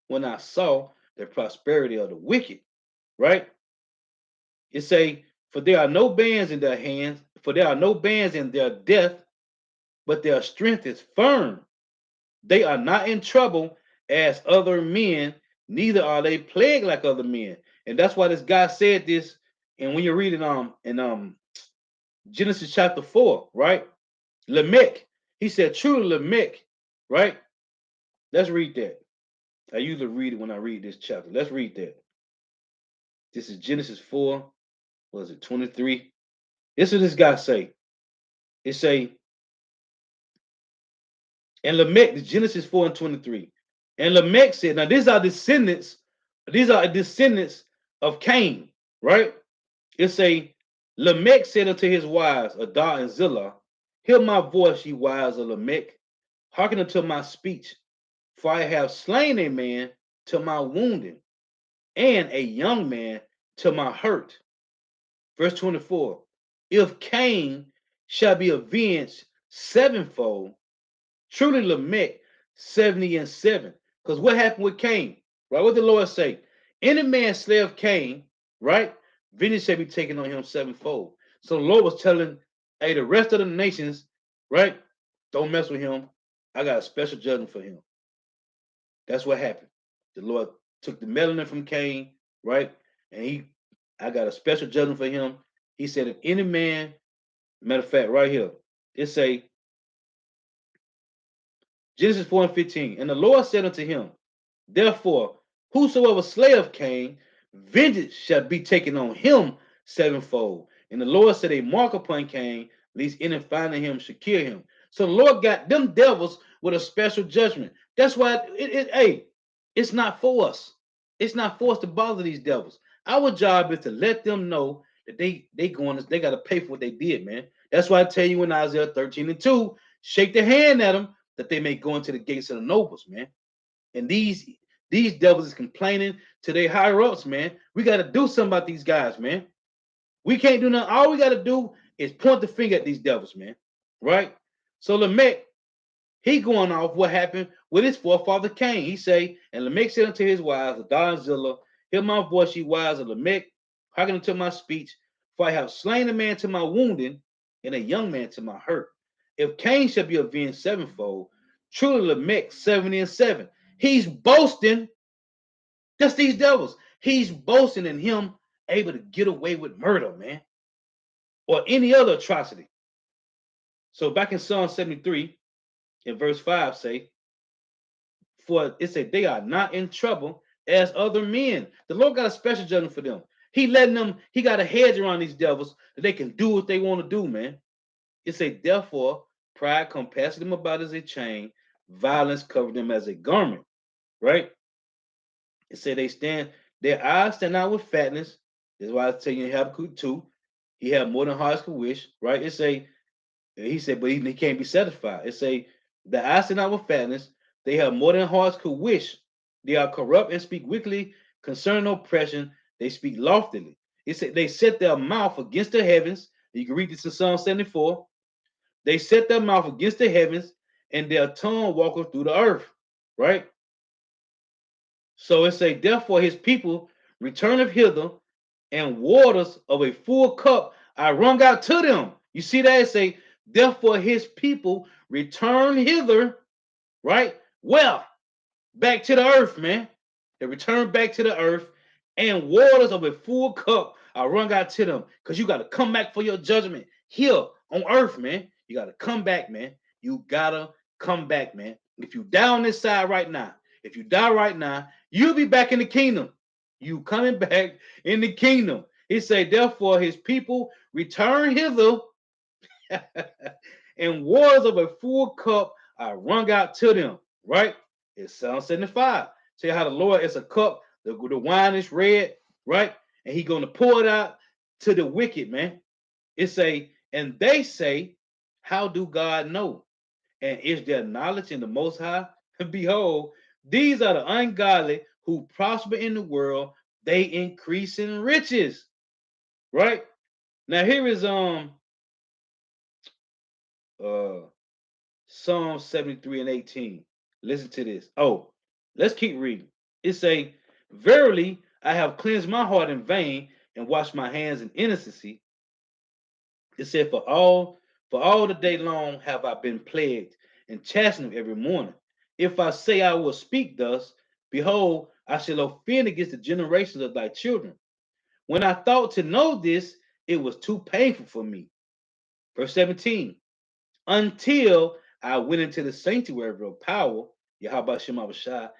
when I saw the prosperity of the wicked, right? It say, for there are no bands in their hands, for there are no bands in their death, but their strength is firm. They are not in trouble as other men, neither are they plagued like other men. And that's why this guy said this. And when you're reading in Genesis chapter 4, right? Lamech, he said, truly Lamech, right? Let's read that. I usually read it when I read this chapter. Let's read that. This is Genesis 4, was it 23? This is what this guy say. It say, and Lamech, Genesis 4 and 23. And Lamech said, now these are descendants of Cain, right? It say, Lamech said unto his wives, Adah and Zillah, hear my voice, ye wives of Lamech, hearken unto my speech, for I have slain a man to my wounding, and a young man to my hurt. Verse 24, if Cain shall be avenged sevenfold, truly Lamech 70 and 7. Because what happened with Cain? Right? What did the Lord say? Any man slay of Cain, right? Vengeance shall be taken on him sevenfold. So the Lord was telling Hey, the rest of the nations, right? Don't mess with him. I got a special judgment for him. That's what happened. The Lord took the melanin from Cain, right? And I got a special judgment for him. He said, if any man, matter of fact, right here, it say Genesis 4 and 15. And the Lord said unto him, therefore, whosoever slayeth Cain, vengeance shall be taken on him sevenfold. And the Lord set a mark upon Cain, lest any finding him should kill him. So the Lord got them devils with a special judgment. That's why hey, it's not for us. It's not for us to bother these devils. Our job is to let them know that they got to pay for what they did, man. That's why I tell you in Isaiah 13 and 2, shake the hand at them that they may go into the gates of the nobles, man. And these devils is complaining to their higher ups, man. We got to do something about these guys, man. We can't do nothing. All we got to do is point the finger at these devils, man. Right? So Lamech, he going off what happened with his forefather Cain. He say, and Lamech said unto his wives, Adah and Zillah, hear my voice, ye wives of Lamech, hearken unto my speech, for I have slain a man to my wounding, and a young man to my hurt. If Cain shall be avenged sevenfold, truly Lamech 70 and 7. He's boasting. That's these devils. He's boasting in him able to get away with murder, man, or any other atrocity. So back in Psalm 73, in verse 5, say, for it said they are not in trouble as other men. The Lord got a special judgment for them. He letting them, he got a hedge around these devils that they can do what they want to do, man. It say, therefore, pride compassed them about as a chain, violence covered them as a garment, right? It said they stand, their eyes stand out with fatness. That's why I tell you in Habakkuk 2, he had more than hearts could wish, right? It say, he said, but he can't be satisfied. It say, the eyes stand out with fatness. They have more than hearts could wish. They are corrupt and speak wickedly concerning oppression. They speak loftily. It said they set their mouth against the heavens. You can read this in Psalm 74. They set their mouth against the heavens, and their tongue walketh through the earth. Right? So it say, therefore his people returneth hither, and waters of a full cup I wrung out to them. You see that? It say, therefore his people return hither, right? Well, back to the earth, man. They return back to the earth, and waters of a full cup are wrung out to them. Because you got to come back for your judgment here on earth, man. You got to come back, man. You gotta come back, man. If you die on this side right now, if you die right now, you'll be back in the kingdom. You coming back in the kingdom. He said, therefore, his people return hither, and waters of a full cup are wrung out to them. Right? It's Psalm 75. See how the Lord is a cup, the wine is red, right? And he gonna pour it out to the wicked, man. It say, and they say, how do God know? And is there knowledge in the Most High? Behold, these are the ungodly who prosper in the world, they increase in riches. Right? Now here is uh Psalm 73 and 18. Listen to this. Oh, let's keep reading. It say, verily I have cleansed my heart in vain and washed my hands in innocency. It said, for all the day long have I been plagued and chastened every morning. If I say I will speak thus, behold, I shall offend against the generations of thy children. When I thought to know this, it was too painful for me. Verse 17, until I went into the sanctuary of power, Yahweh Shem Abashai,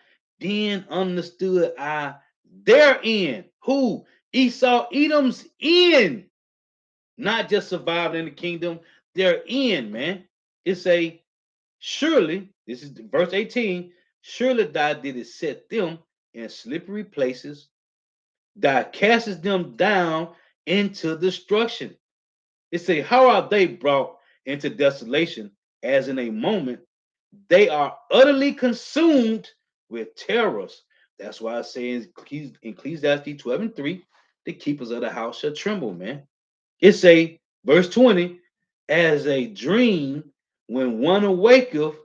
then understood I therein. Who? Esau, Edom's in. Not just surviving in the kingdom, they're in, man. It's a surely, this is verse 18, surely thou didst set them in slippery places, thou castest them down into destruction. It say, how are they brought into desolation as in a moment? They are utterly consumed with terrors. That's why I say in Ecclesiastes 12 and 3, the keepers of the house shall tremble, man. It say, verse 20, as a dream when one awaketh,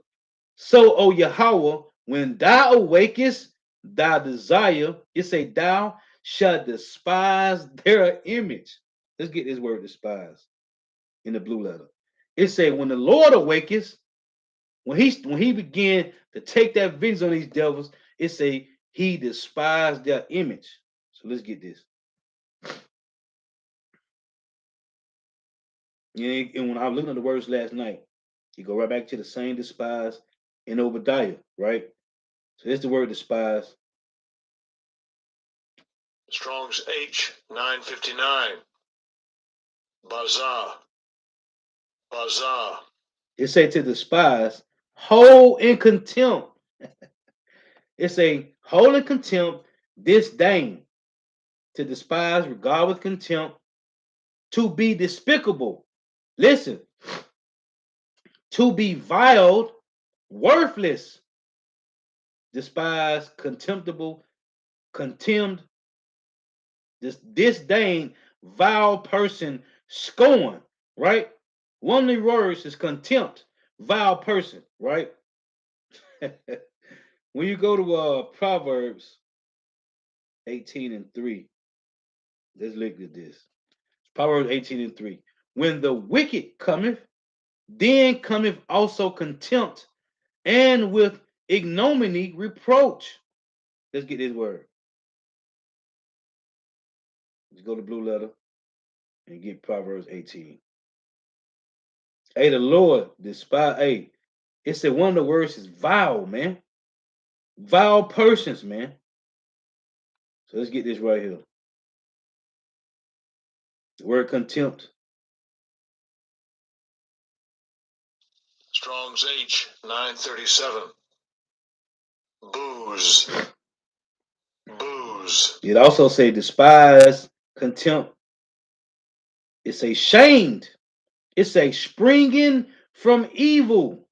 so, O Yahweh, when thou awakest, thy desire, it say, thou shalt despise their image. Let's get this word despise. in the blue letter. It said, when the Lord awakens, when he began to take that vengeance on these devils, it say he despised their image. So let's get this. And when I was looking at the words last night, you go right back to the same despise in Obadiah, right? So it's the word despise. Strong's H 959. Bazaar. Bazaar. It say to despise, hold in contempt. It's a hold in contempt, disdain, to despise, regard with contempt, to be despicable. Listen, to be viled, worthless, despise, contemptible, contemned, disdain, vile person, scorn, right? One of the words is contempt, vile person, right? When you go to Proverbs 18:3, let's look at this. Proverbs 18:3. When the wicked cometh, then cometh also contempt, and with ignominy reproach. Let's get this word. Let's go to blue letter and get Proverbs 18. Hey, the Lord despise. Hey, it said one of the words is vile, man. Vile persons, man. So let's get this right here. The word contempt. Strong's H 937. Booze. Booze. It also say despise, contempt. It say shamed. It say springing from evil,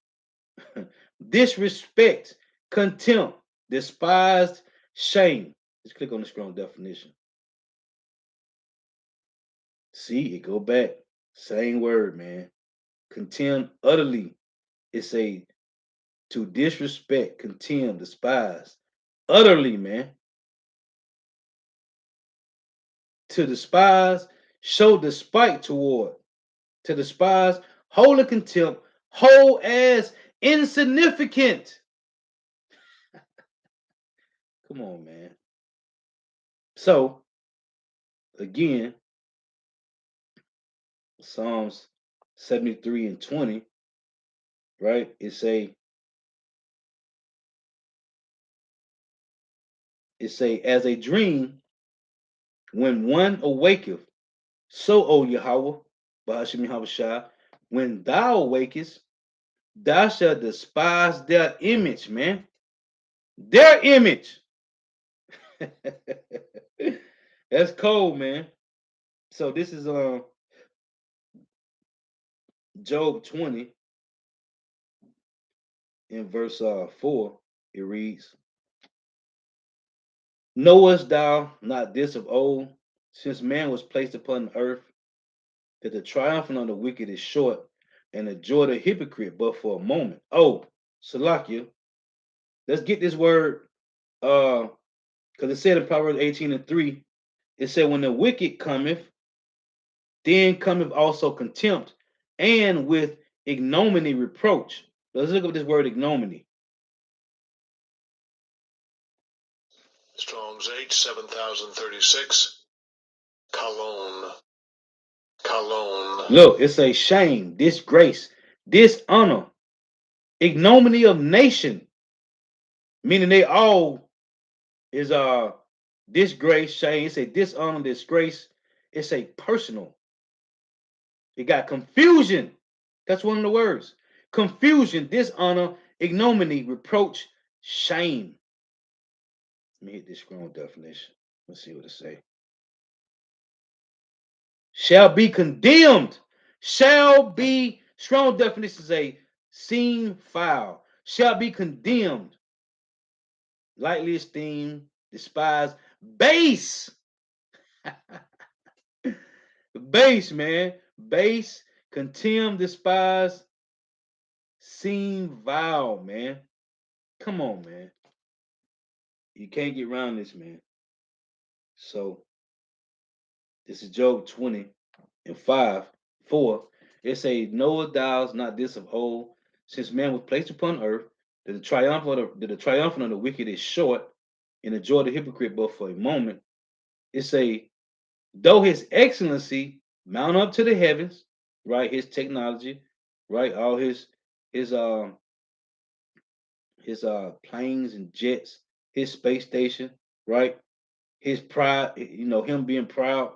disrespect, contempt, despised, shame. Let's click on the strong definition. See, it go back. Same word, man. Contempt utterly. It's a to disrespect, contemn, despise. Utterly, man. To despise, show despite toward. To despise, hold in contempt, hold as insignificant. Come on, man. So, again, Psalms 73:20, right? It say, as a dream, when one awaketh, so, O Yahweh, Bahashim Yahushua, when thou awakest, thou shalt despise their image, man. Their image. That's cold, man. So this is Job 20 in verse 4. It reads, knowest thou not this of old, since man was placed upon the earth, that the triumphant of the wicked is short, and the joy of the hypocrite but for a moment. Oh, Salakia. Let's get this word, because it said in Proverbs 18:3, it said, when the wicked cometh, then cometh also contempt, and with ignominy reproach. Let's look at this word ignominy. Strong's H 7036. Cologne. Cologne. Look, it's a shame, disgrace, dishonor, ignominy of nation, meaning they all is disgrace, shame. It's a dishonor, disgrace. It's a personal. It got confusion. That's one of the words. Confusion, dishonor, ignominy, reproach, shame. Let me hit this strong definition. Let's see what it say. Shall be condemned. Shall be, strong definition say, seen foul. Shall be condemned. Lightly esteemed, despised, base. Base, man. Base, contemn, despise, seem vile, man. Come on, man. You can't get around this, man. So, this is Job 20 and 4. It say, Noah thou not this of old, since man was placed upon earth, that the triumphant of the wicked is short, and the joy of the hypocrite but for a moment. It say, though his excellency mount up to the heavens, right? His technology, right? All his planes and jets, his space station, right? His pride, him being proud,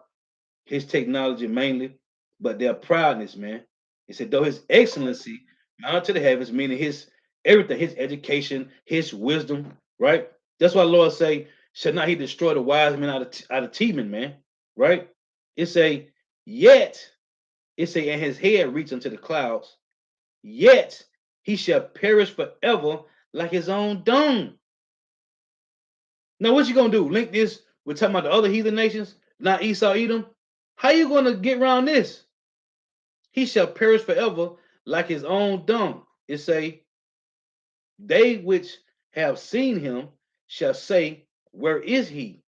his technology mainly, but their proudness, man. He said, though his excellency mount to the heavens, meaning his everything, his education, his wisdom, right? That's why the Lord say, shall not he destroy the wise men out of Teman, man, right? It say, yet, it say, and his head reach unto the clouds, yet he shall perish forever like his own dung. Now, what you gonna do? Link this with talking about the other heathen nations, not Esau, Edom? How you gonna get around this? He shall perish forever like his own dung. It say, they which have seen him shall say, where is he?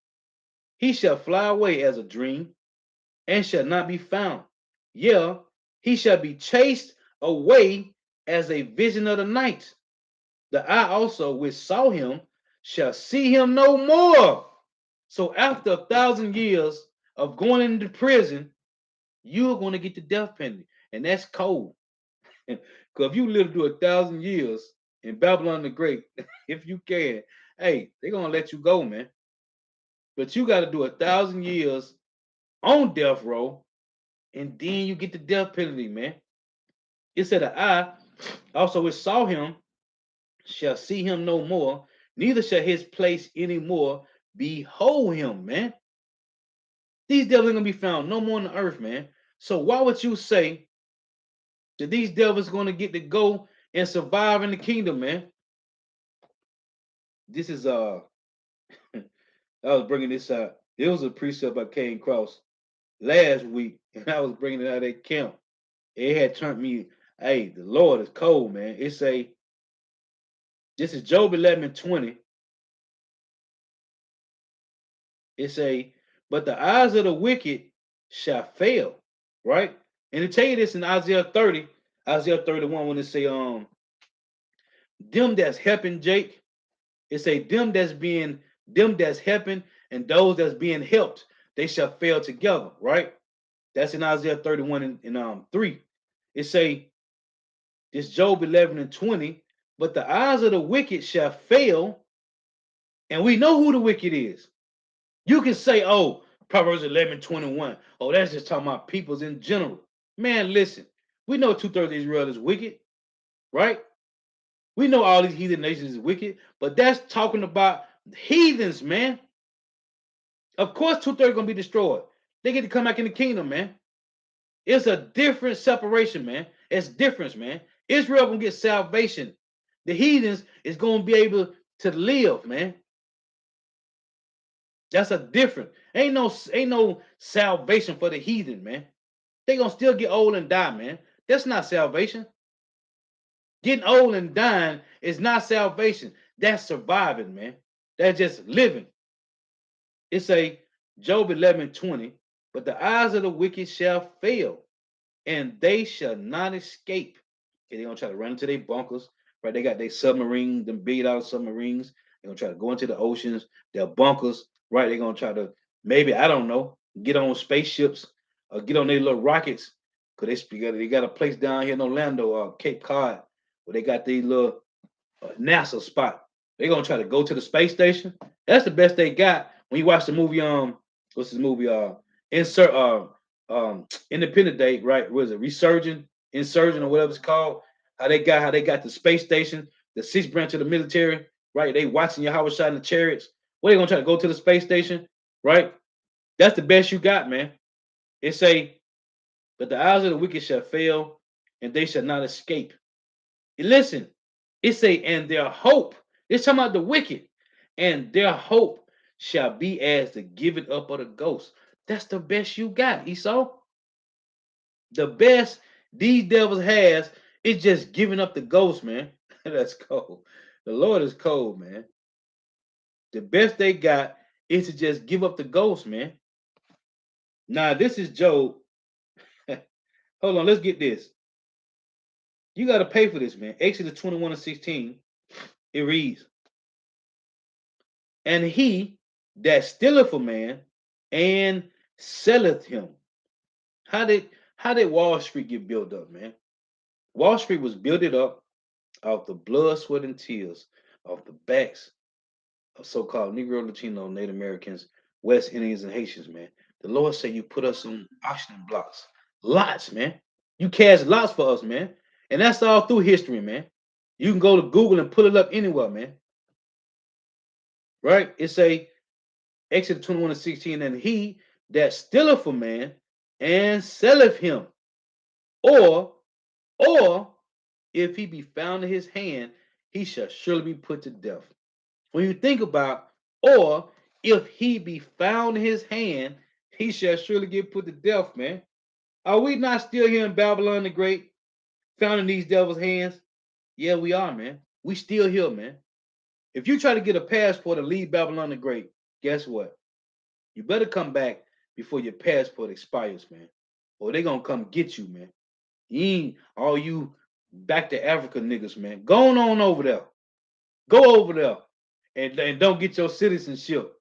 He shall fly away as a dream and shall not be found. Yeah, he shall be chased away as a vision of the night. The eye also which saw him shall see him no more. So after 1,000 years of going into prison, you're going to get the death penalty. And that's cold. Because if you live through 1,000 years in Babylon the Great, if you can, hey, they're going to let you go, man. But you got to do 1,000 years on death row, and then you get the death penalty, man. It said the eye also which saw him shall see him no more, neither shall his place anymore behold him, man. These devils ain't gonna be found no more on the earth, man. So why would you say that these devils gonna get to go and survive in the kingdom, man? This is I was bringing this out. It was a precept I came across last week, and I was bringing it out of that camp. It had turned me. Hey, the Lord is cold, man. It say this is Job 11:20. It say, but the eyes of the wicked shall fail, right? And to tell you this in Isaiah 30, Isaiah 31, when it say, them that's helping Jake, it say them that's helping and those that's being helped, they shall fail together, right? That's in Isaiah 31 and 3. It say this Job 11:20, but the eyes of the wicked shall fail, and we know who the wicked is. You can say, oh, Proverbs 11:21. Oh, that's just talking about peoples in general. Man, listen, we know 2/3 of Israel is wicked, right? We know all these heathen nations is wicked, but that's talking about heathens, man. Of course, 2/3 gonna be destroyed. They get to come back in the kingdom, man. It's a different separation, man. It's difference, man. Israel gonna get salvation. The heathens is gonna be able to live, man. That's a different. Ain't no salvation for the heathen, man. They gonna still get old and die, man. That's not salvation. Getting old and dying is not salvation. That's surviving, man. That's just living. It's a Job 11:20. But the eyes of the wicked shall fail, and they shall not escape. Okay, they're gonna try to run into their bunkers, right? They got their submarines, them $1 billion submarines. They're gonna try to go into the oceans, their bunkers, right? They're gonna try to maybe, I don't know, get on spaceships or get on their little rockets. Cause they got a place down here in Orlando, Cape Cod, where they got these little NASA spot. They're gonna try to go to the space station. That's the best they got. When you watch the movie, what's this movie? Insert Independent Day, right? Was it Insurgent or whatever it's called? How they got the space station, the sixth branch of the military, right? They watching your Howard shot in the chariots. What are they gonna try to go to the space station, right? That's the best you got, man. It say, but the eyes of the wicked shall fail, and they shall not escape. And listen, it say, and their hope. It's talking about the wicked, and their hope shall be as the giving up of the ghost. That's the best you got, Esau. The best these devils has is just giving up the ghost, man. That's cold. The Lord is cold, man. The best they got is to just give up the ghost, man. Now, this is Job. Hold on, let's get this. You got to pay for this, man. Exodus 21:16. It reads, and he that stealeth a man and selleth him. How did Wall Street get built up, man? Wall Street was built up off the blood, sweat, and tears off the backs of so-called Negro, Latino, Native Americans, West Indians, and Haitians, man. The Lord said you put us in auction blocks. Lots, man. You cast lots for us, man. And that's all through history, man. You can go to Google and pull it up anywhere, man. Right? It say Exodus 21:16, and he that stealeth a man and selleth him, or if he be found in his hand, he shall surely be put to death. When you think about, or if he be found in his hand, he shall surely get put to death, man. Are we not still here in Babylon the Great, found in these devils' hands? Yeah, we are, man. We still here, man. If you try to get a passport to leave Babylon the Great, guess what? You better come back before your passport expires, man. Or they gonna come get you, man. You ain't all you back to Africa niggas, man. Go on over there. Go over there and don't get your citizenship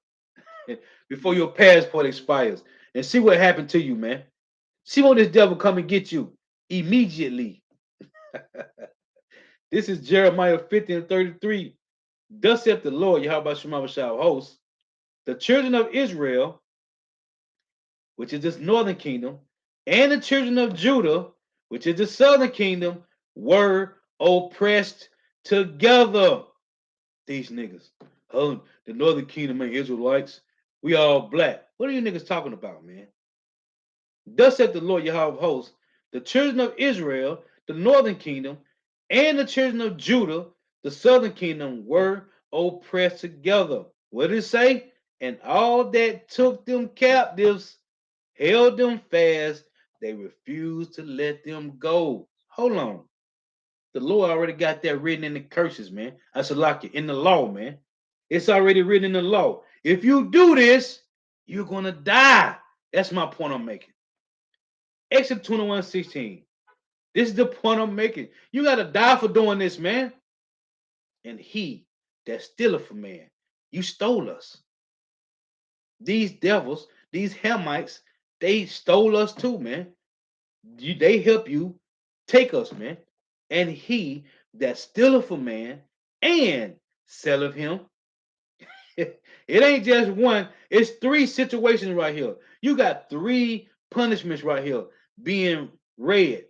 before your passport expires. And see what happened to you, man. See what this devil come and get you immediately. This is Jeremiah 50:33. Thus saith the Lord, Yahweh Shema Shah hosts, the children of Israel, which is this northern kingdom, and the children of Judah, which is the southern kingdom, were oppressed together. These niggas. Oh, the northern kingdom and Israelites, we all black. What are you niggas talking about, man? Thus saith the Lord Yahweh of hosts, the children of Israel, the northern kingdom, and the children of Judah, the southern kingdom, were oppressed together. What did it say? And all that took them captives held them fast. They refused to let them go. Hold on. The Lord already got that written in the curses, man. I said, like it in the law, man. It's already written in the law. If you do this, you're going to die. That's my point I'm making. Exodus 21:16. This is the point I'm making. You got to die for doing this, man. And he that stealeth a man, you stole us. These devils, these Hamites, they stole us too, man. They help you take us, man. And he that stealeth a man and selleth him. It ain't just one, it's three situations right here. You got three punishments right here being read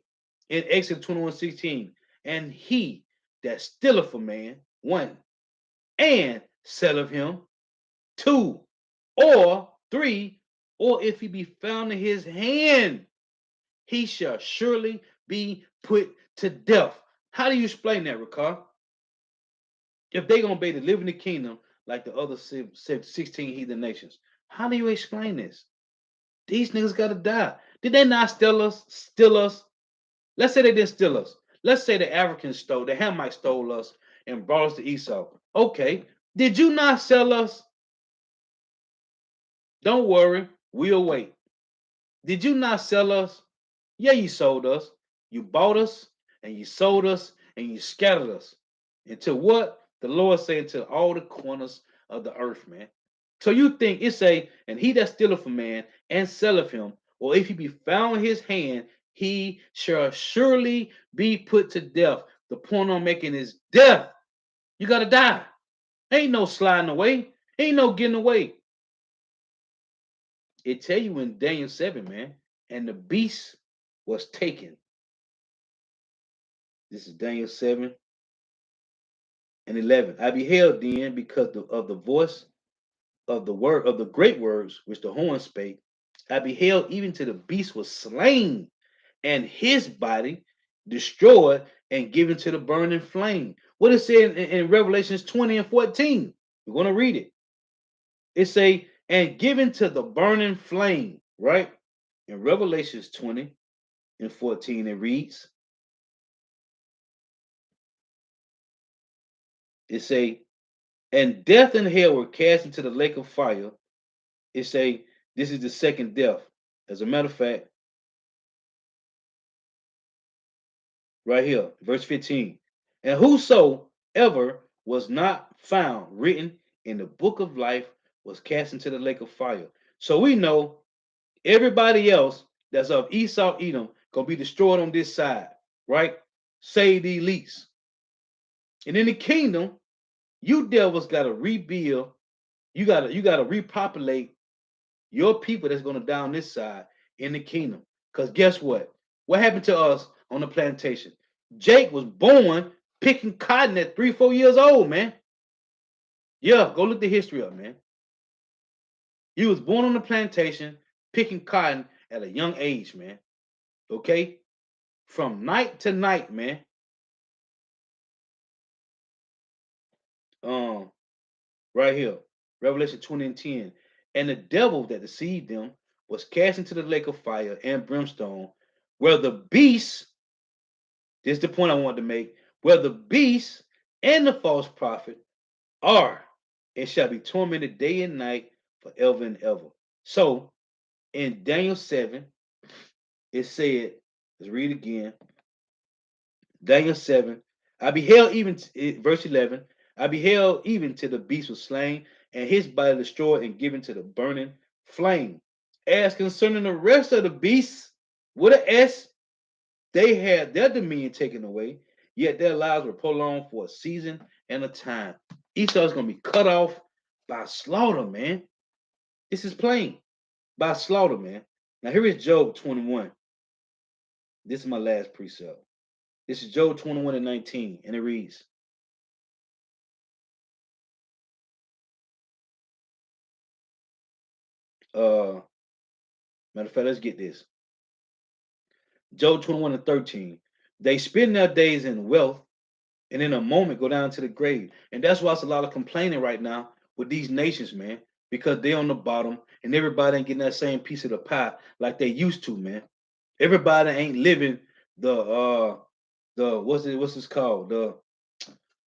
in Exodus 21:16. And he that stealeth a man, one, and selleth him, two, or three, or if he be found in his hand, he shall surely be put to death. How do you explain that, Ricard? If they're going to be able to live in the kingdom like the other 16 heathen nations, how do you explain this? These niggas got to die. Did they not steal us? Steal us? Let's say they didn't steal us. Let's say the Africans stole, the Hamites stole us and brought us to Esau. Okay. Did you not sell us? Don't worry. We'll wait. Did you not sell us? Yeah, you sold us. You bought us and you sold us and you scattered us. Into what? The Lord said, into all the corners of the earth, man. So you think it say, and he that stealeth a man and selleth him, or if he be found in his hand, he shall surely be put to death. The point I'm making is death. You gotta die. Ain't no sliding away. Ain't no getting away. It tell you in Daniel 7, man, and the beast was taken. This is Daniel 7:11. I beheld then because of the voice of the word of the great words which the horn spake. I beheld even to the beast was slain, and his body destroyed and given to the burning flame. What it said in Revelations 20:14. We're going to read it. It say, and given to the burning flame, right? In Revelations 20:14, it reads, it say, and death and hell were cast into the lake of fire. It say, this is the second death. As a matter of fact, right here, verse 15. And whosoever was not found written in the book of life was cast into the lake of fire. So we know everybody else that's of Esau, Edom, gonna be destroyed on this side, right? Save the elites. And in the kingdom, you devils gotta rebuild. You gotta repopulate your people that's gonna die on this side in the kingdom. Because guess what? What happened to us on the plantation? Jake was born picking cotton at 3, 4 years old, man. Yeah, go look the history up, man. He was born on the plantation picking cotton at a young age, man. Okay? From night to night, man. Um, right here, Revelation 20 and 10. And the devil that deceived them was cast into the lake of fire and brimstone, where the beast, this is the point I want to make, where the beast and the false prophet are and shall be tormented day and night forever and ever. So in Daniel 7, it said, let's read again. Daniel 7, I beheld even, verse 11, I beheld even till the beast was slain and his body destroyed and given to the burning flame. As concerning the rest of the beasts, with an S, they had their dominion taken away, yet their lives were prolonged for a season and a time. Esau is going to be cut off by slaughter, man. This is plain. By slaughter, man. Now here is Job 21. This is my last precept. This is Job 21 and 19, and it reads, matter of fact, let's get this. Job 21 and 13. They spend their days in wealth and in a moment go down to the grave. And that's why it's a lot of complaining right now with these nations, man, because they're on the bottom and everybody ain't getting that same piece of the pie like they used to, man. Everybody ain't living the what's this called?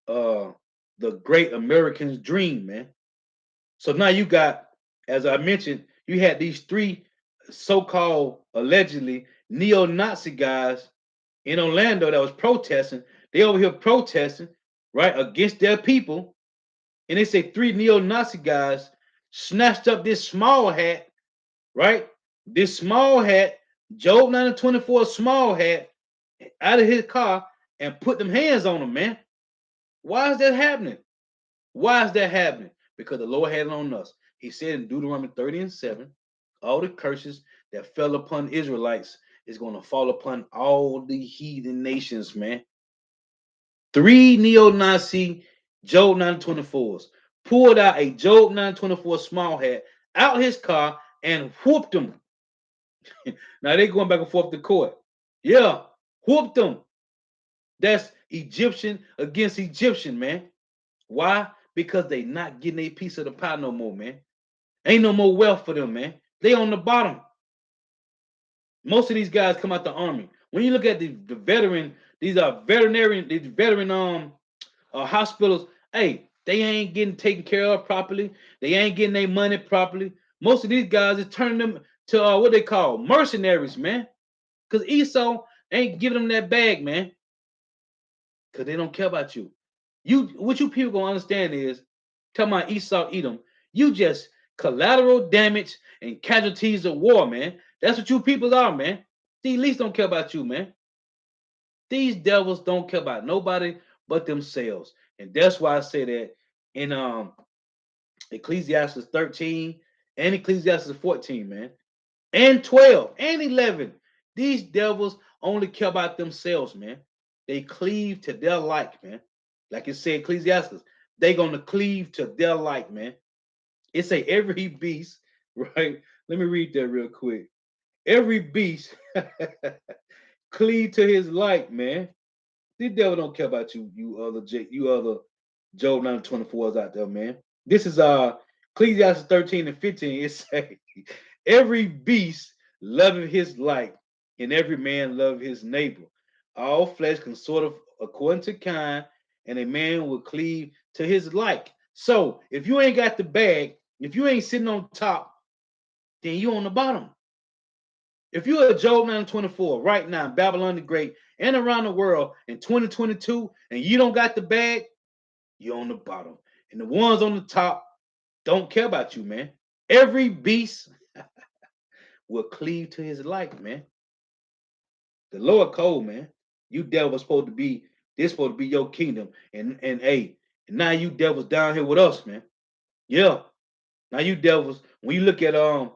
The great American's dream, man. So now you got, as I mentioned, you had these three so-called allegedly neo-Nazi guys in Orlando that was protesting. They over here protesting, right, against their people. And they say three neo-Nazi guys snatched up this small hat, right? This small hat, Job 9 and 24 small hat, out of his car and put them hands on him, man. Why is that happening? Why is that happening? Because the Lord had it on us. He said in Deuteronomy 30 and 7, all the curses that fell upon Israelites is going to fall upon all the heathen nations, man. Three neo-Nazi Job 924s pulled out a Job 924 small hat out his car and whooped him. Now they going back and forth to court. Yeah, whooped them. That's Egyptian against Egyptian, man. Why? Because they not getting a piece of the pie no more, man. Ain't no more wealth for them, man. They on the bottom. Most of these guys come out the army. When you look at the veteran, these veteran hospitals, hey, they ain't getting taken care of properly. They ain't getting their money properly. Most of these guys is turning them to what they call mercenaries, man. Because Esau ain't giving them that bag, man. Because they don't care about you. What you people gonna understand is, talking about Esau, Edom, you just collateral damage and casualties of war, man. That's what you people are, man. The elites don't care about you, man. These devils don't care about nobody but themselves. And that's why I say that in Ecclesiastes 13 and Ecclesiastes 14, man, and 12 and 11. These devils only care about themselves, man. They cleave to their like, man. Like it said, Ecclesiastes, they gonna cleave to their like, man. It say every beast, right? Let me read that real quick. Every beast cleave to his like, man. The devil don't care about you, you other Job 924s out there, man. This is Ecclesiastes 13 and 15. It say every beast loveth his like, and every man love his neighbor. All flesh can sort of according to kind, and a man will cleave to his like. So if you ain't got the bag, if you ain't sitting on top, then you on the bottom. If you're a Job 924 right now, Babylon the Great, and around the world in 2022, and you don't got the bag, you're on the bottom. And the ones on the top don't care about you, man. Every beast will cleave to his like, man. The lower code, man. You devils supposed to be, this supposed to be your kingdom. And hey, and now you devils down here with us, man. Yeah. Now you devils, when you look at I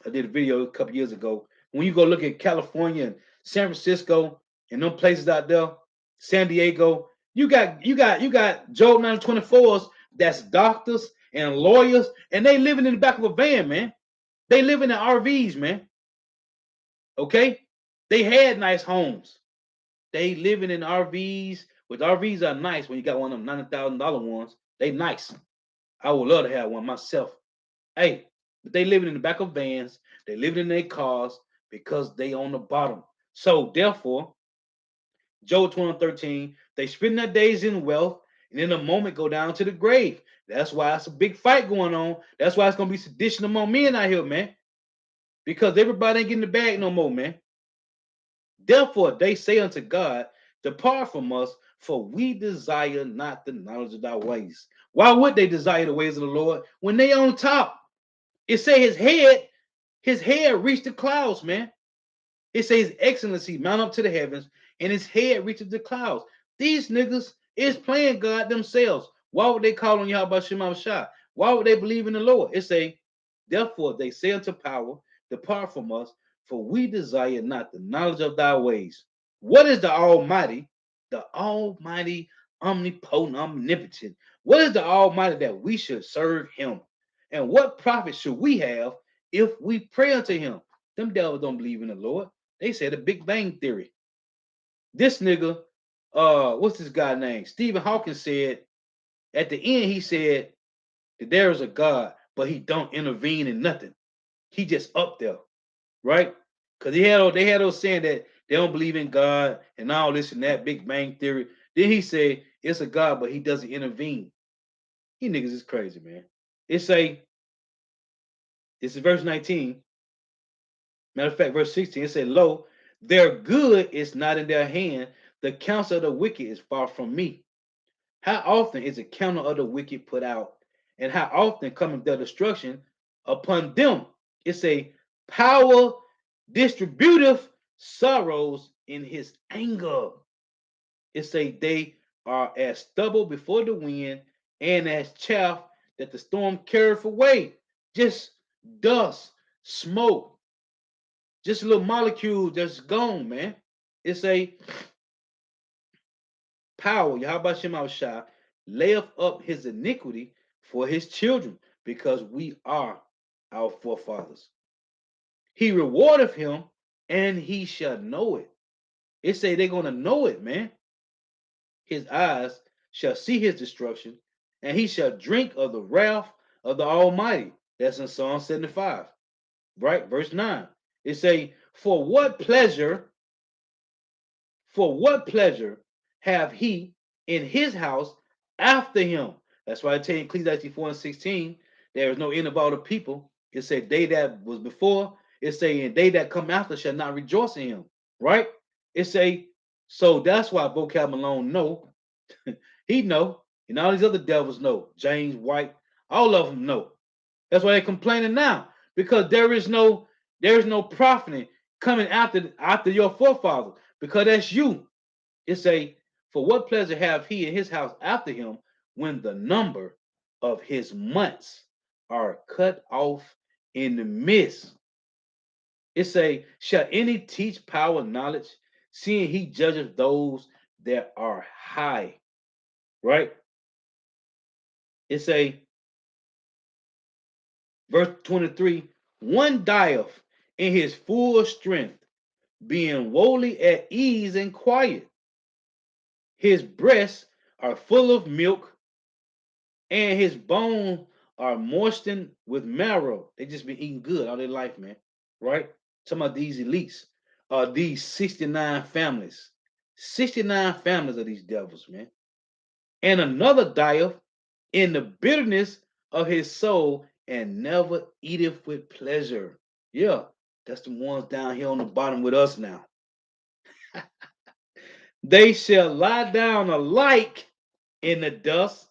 did a video a couple years ago. When you go look at California and San Francisco and them places out there, San Diego, you got Job 924s that's doctors and lawyers, and they living in the back of a van, man. They living in RVs, man. Okay? They had nice homes. They living in RVs, which RVs are nice when you got one of them $90,000 ones. They nice. I would love to have one myself. Hey, but they living in the back of vans. They living in their cars because they on the bottom. So therefore, Job 20:13, they spend their days in wealth and in a moment go down to the grave. That's why it's a big fight going on. That's why it's gonna be sedition among men out here, man. Because everybody ain't getting the bag no more, man. Therefore, they say unto God, depart from us, for we desire not the knowledge of thy ways. Why would they desire the ways of the Lord when they on top? It say his head reached the clouds, man. It says his excellency mount up to the heavens, and his head reaches the clouds. These niggas is playing God themselves. Why would they call on Yahweh Shema Shah? Why would they believe in the Lord? It say, therefore they say unto power, depart from us, for we desire not the knowledge of thy ways. What is the Almighty? The Almighty, omnipotent, omnipotent. What is the Almighty that we should serve him? And what profit should we have if we pray unto him? Them devils don't believe in the Lord. They said the Big Bang Theory. This nigga, what's this guy name? Stephen Hawking said, at the end, he said that there is a God, but he don't intervene in nothing. He just up there, right? Because they had those saying that they don't believe in God and all this and that, Big Bang Theory. Then he said, it's a God, but he doesn't intervene. He niggas is crazy, man. This is verse 19. Matter of fact, verse 16, it said, lo, their good is not in their hand. The counsel of the wicked is far from me. How often is the counsel of the wicked put out? And how often cometh their destruction upon them? It's a power distributive sorrows in his anger. It's a they are as stubble before the wind and as chaff that the storm careth away. Just dust, smoke, just a little molecule that's gone, man. It's a power. Yahweh Shema Shah layeth up his iniquity for his children, because we are our forefathers. He rewardeth him, and he shall know it. It say they're gonna know it, man. His eyes shall see his destruction, and he shall drink of the wrath of the Almighty. That's in Psalm 75, right? Verse 9. It say, for what pleasure have he in his house after him? That's why I tell you Ecclesiastes 4:16, there is no end of all the people. It said they that was before, it say, and they that come after shall not rejoice in him. Right? It say, so that's why Vocab Malone know. He know, and all these other devils know. James White, all of them know. That's why they're complaining now, because there is no profiting coming after your forefathers, because that's you. It say, for what pleasure have he in his house after him, when the number of his months are cut off in the midst? It say, shall any teach power knowledge, seeing he judges those that are high? Right? It say, verse 23, one dieth in his full strength, being wholly at ease and quiet. His breasts are full of milk, and his bones are moistened with marrow. They just been eating good all their life, man. Right? Some of these elites are these 69 families. 69 families of these devils, man. And another dieth in the bitterness of his soul, and never eateth with pleasure. Yeah, that's the ones down here on the bottom with us now. They shall lie down alike in the dust,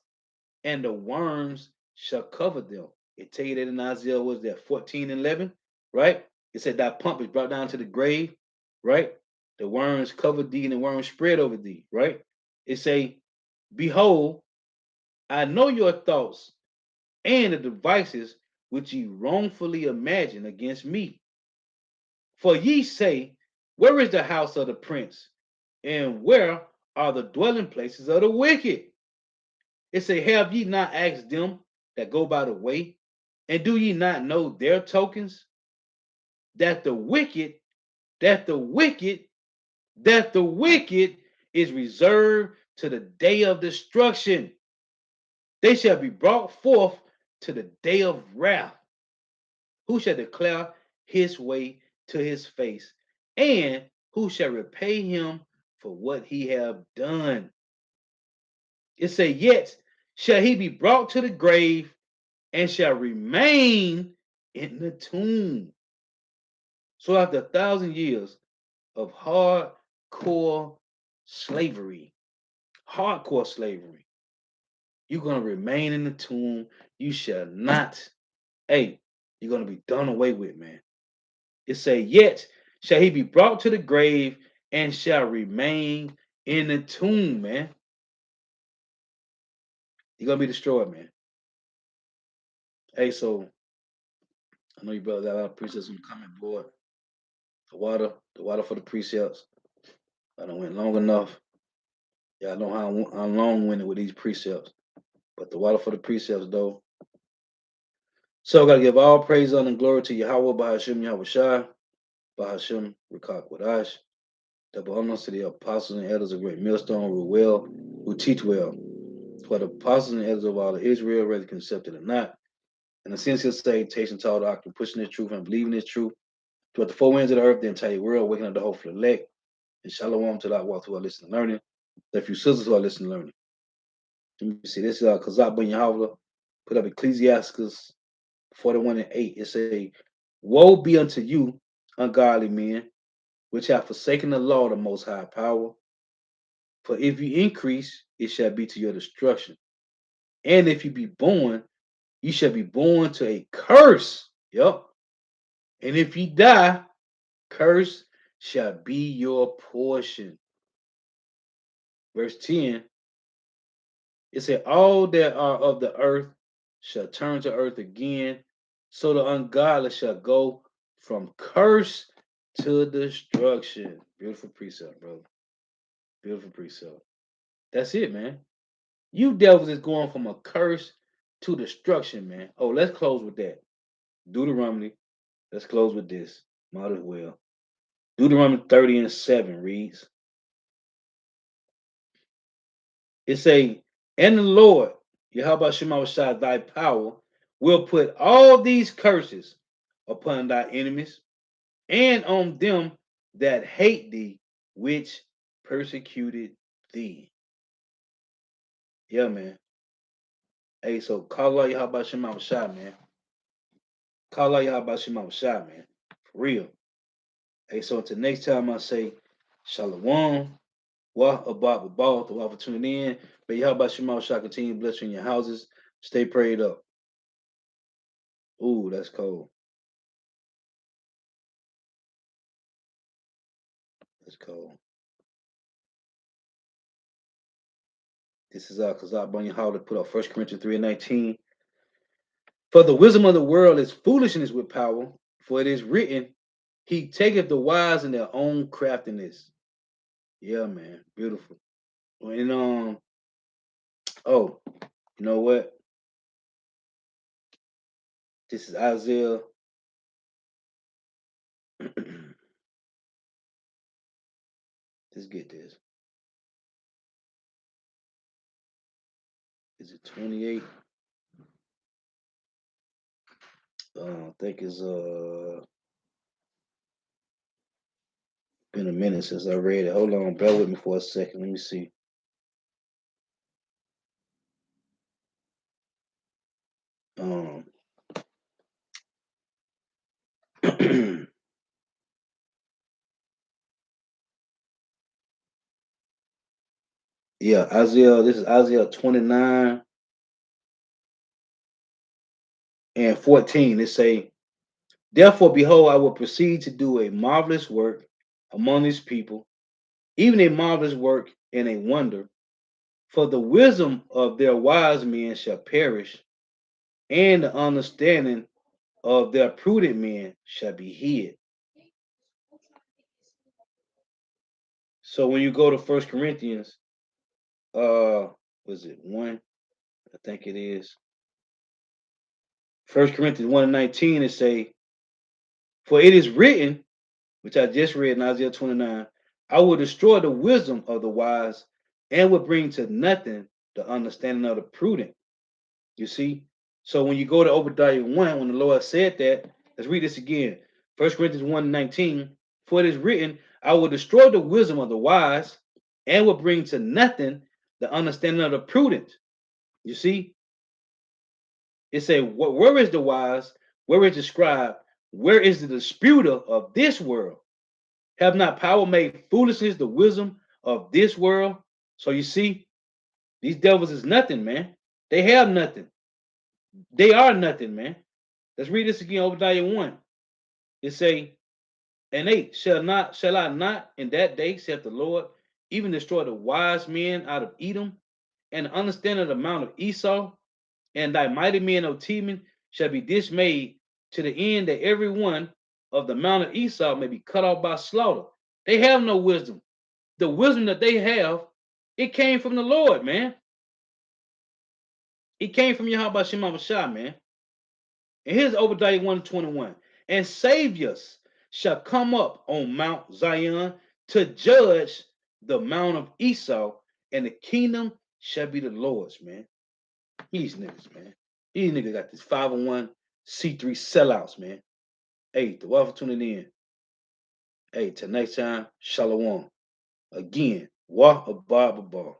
and the worms shall cover them. It tell you that in Isaiah was that 14:11, right? It said that pump is brought down to the grave, right? The worms covered thee and the worms spread over thee, right? It say, behold, I know your thoughts and the devices which ye wrongfully imagine against me. For ye say, where is the house of the prince? And where are the dwelling places of the wicked? It say, have ye not asked them that go by the way? And do ye not know their tokens? That the wicked, that the wicked, that the wicked is reserved to the day of destruction. They shall be brought forth to the day of wrath. Who shall declare his way to his face? And who shall repay him for what he have done? It say, yet shall he be brought to the grave and shall remain in the tomb. So after 1,000 years of hardcore slavery, you're going to remain in the tomb. You shall not, hey, you're going to be done away with, man. It say, yet shall he be brought to the grave and shall remain in the tomb, man. You're going to be destroyed, man. Hey, so I know you brothers got a lot of precepts on the comment board. The water for the precepts. I don't went long enough. Yeah, I know how I'm long-winded with these precepts, but the water for the precepts, though. So I gotta give all praise, honor, and glory to Yahweh, Bahashim, Yahweh Shai, Bahashim, Rekak Wadash. Double honors to the apostles and elders of Great Millstone, who well, who teach well. For the apostles and elders of all of Israel, whether accepted or not. And the sincere salutation to all doctrine, pushing this truth and believing this truth. Throughout the four winds of the earth, the entire world, waking up the hopeful elect. And shalom to that walk who are listening and learning. The few sisters who are listening and learning. Let me see. This is Kazak Ben Yahweh. Put up Ecclesiastes 41:8. It say, woe be unto you, ungodly men, which have forsaken the law of the most high power. For if you increase, it shall be to your destruction. And if you be born, you shall be born to a curse. Yep. And if you die, curse shall be your portion. Verse 10, it said, all that are of the earth shall turn to earth again, so the ungodly shall go from curse to destruction. Beautiful precept, brother. Beautiful precept. That's it, man. You devils is going from a curse to destruction, man. Oh, let's close with that. Deuteronomy. Let's close with this. Might as well. Deuteronomy 30:7 reads, it say, and the Lord, Yahweh Shema Shai, thy power, will put all these curses upon thy enemies and on them that hate thee, which persecuted thee. Yeah, man. Hey, so call out Yahweh Shema Shai, man. Call out Yahweh Shema Shai, man. For real. Hey, so until next time, I say Shalom. Wa about the water tuning in. May Yahweh Shema Shai continue to bless you in your houses. Stay prayed up. Ooh, that's cold. That's cold. This is Kazak Bunyan Hall to put up 1 Corinthians 3:19. For the wisdom of the world is foolishness with power, for it is written, he taketh the wise in their own craftiness. Yeah, man. Beautiful. And oh, you know what? This is Isaiah. Let's get this. Is it 28? I think it's been a minute since I read it. Hold on, bear with me for a second. Let me see. Yeah, Isaiah, this is Isaiah 29 and 14. It say, therefore, behold, I will proceed to do a marvelous work among these people, even a marvelous work and a wonder. For the wisdom of their wise men shall perish, and the understanding of their prudent men shall be hid. So when you go to First Corinthians, was it 1? I think it is. First Corinthians 1 and 19, it say, for it is written, which I just read in Isaiah 29, I will destroy the wisdom of the wise and will bring to nothing the understanding of the prudent. You see? So when you go to Obadiah 1, when the Lord said that, let's read this again. First Corinthians 1 and 19, for it is written, I will destroy the wisdom of the wise and will bring to nothing the understanding of the prudent. You see? It say, where is the wise? Where is the scribe? Where is the disputer of this world? Have not power made foolishness the wisdom of this world? So you see, these devils is nothing, man. They have nothing. They are nothing, man. Let's read this again, Obadiah 1. It say, and 8, shall I not in that day, saith the Lord, even destroy the wise men out of Edom, and understand of the mount of Esau, and thy mighty men of Teman shall be dismayed, to the end that every one of the mount of Esau may be cut off by slaughter. They have no wisdom. The wisdom that they have, it came from the Lord, man. It came from Yahweh Shema Shah, man. And here's Obadiah 1:21. And saviors shall come up on Mount Zion to judge the mount of Esau, and the kingdom shall be the Lord's, man. These niggas, man. These niggas got this 501c3 sellouts, man. Hey, the water for tuning in. Hey, till next time, shalom. Again, wa abba.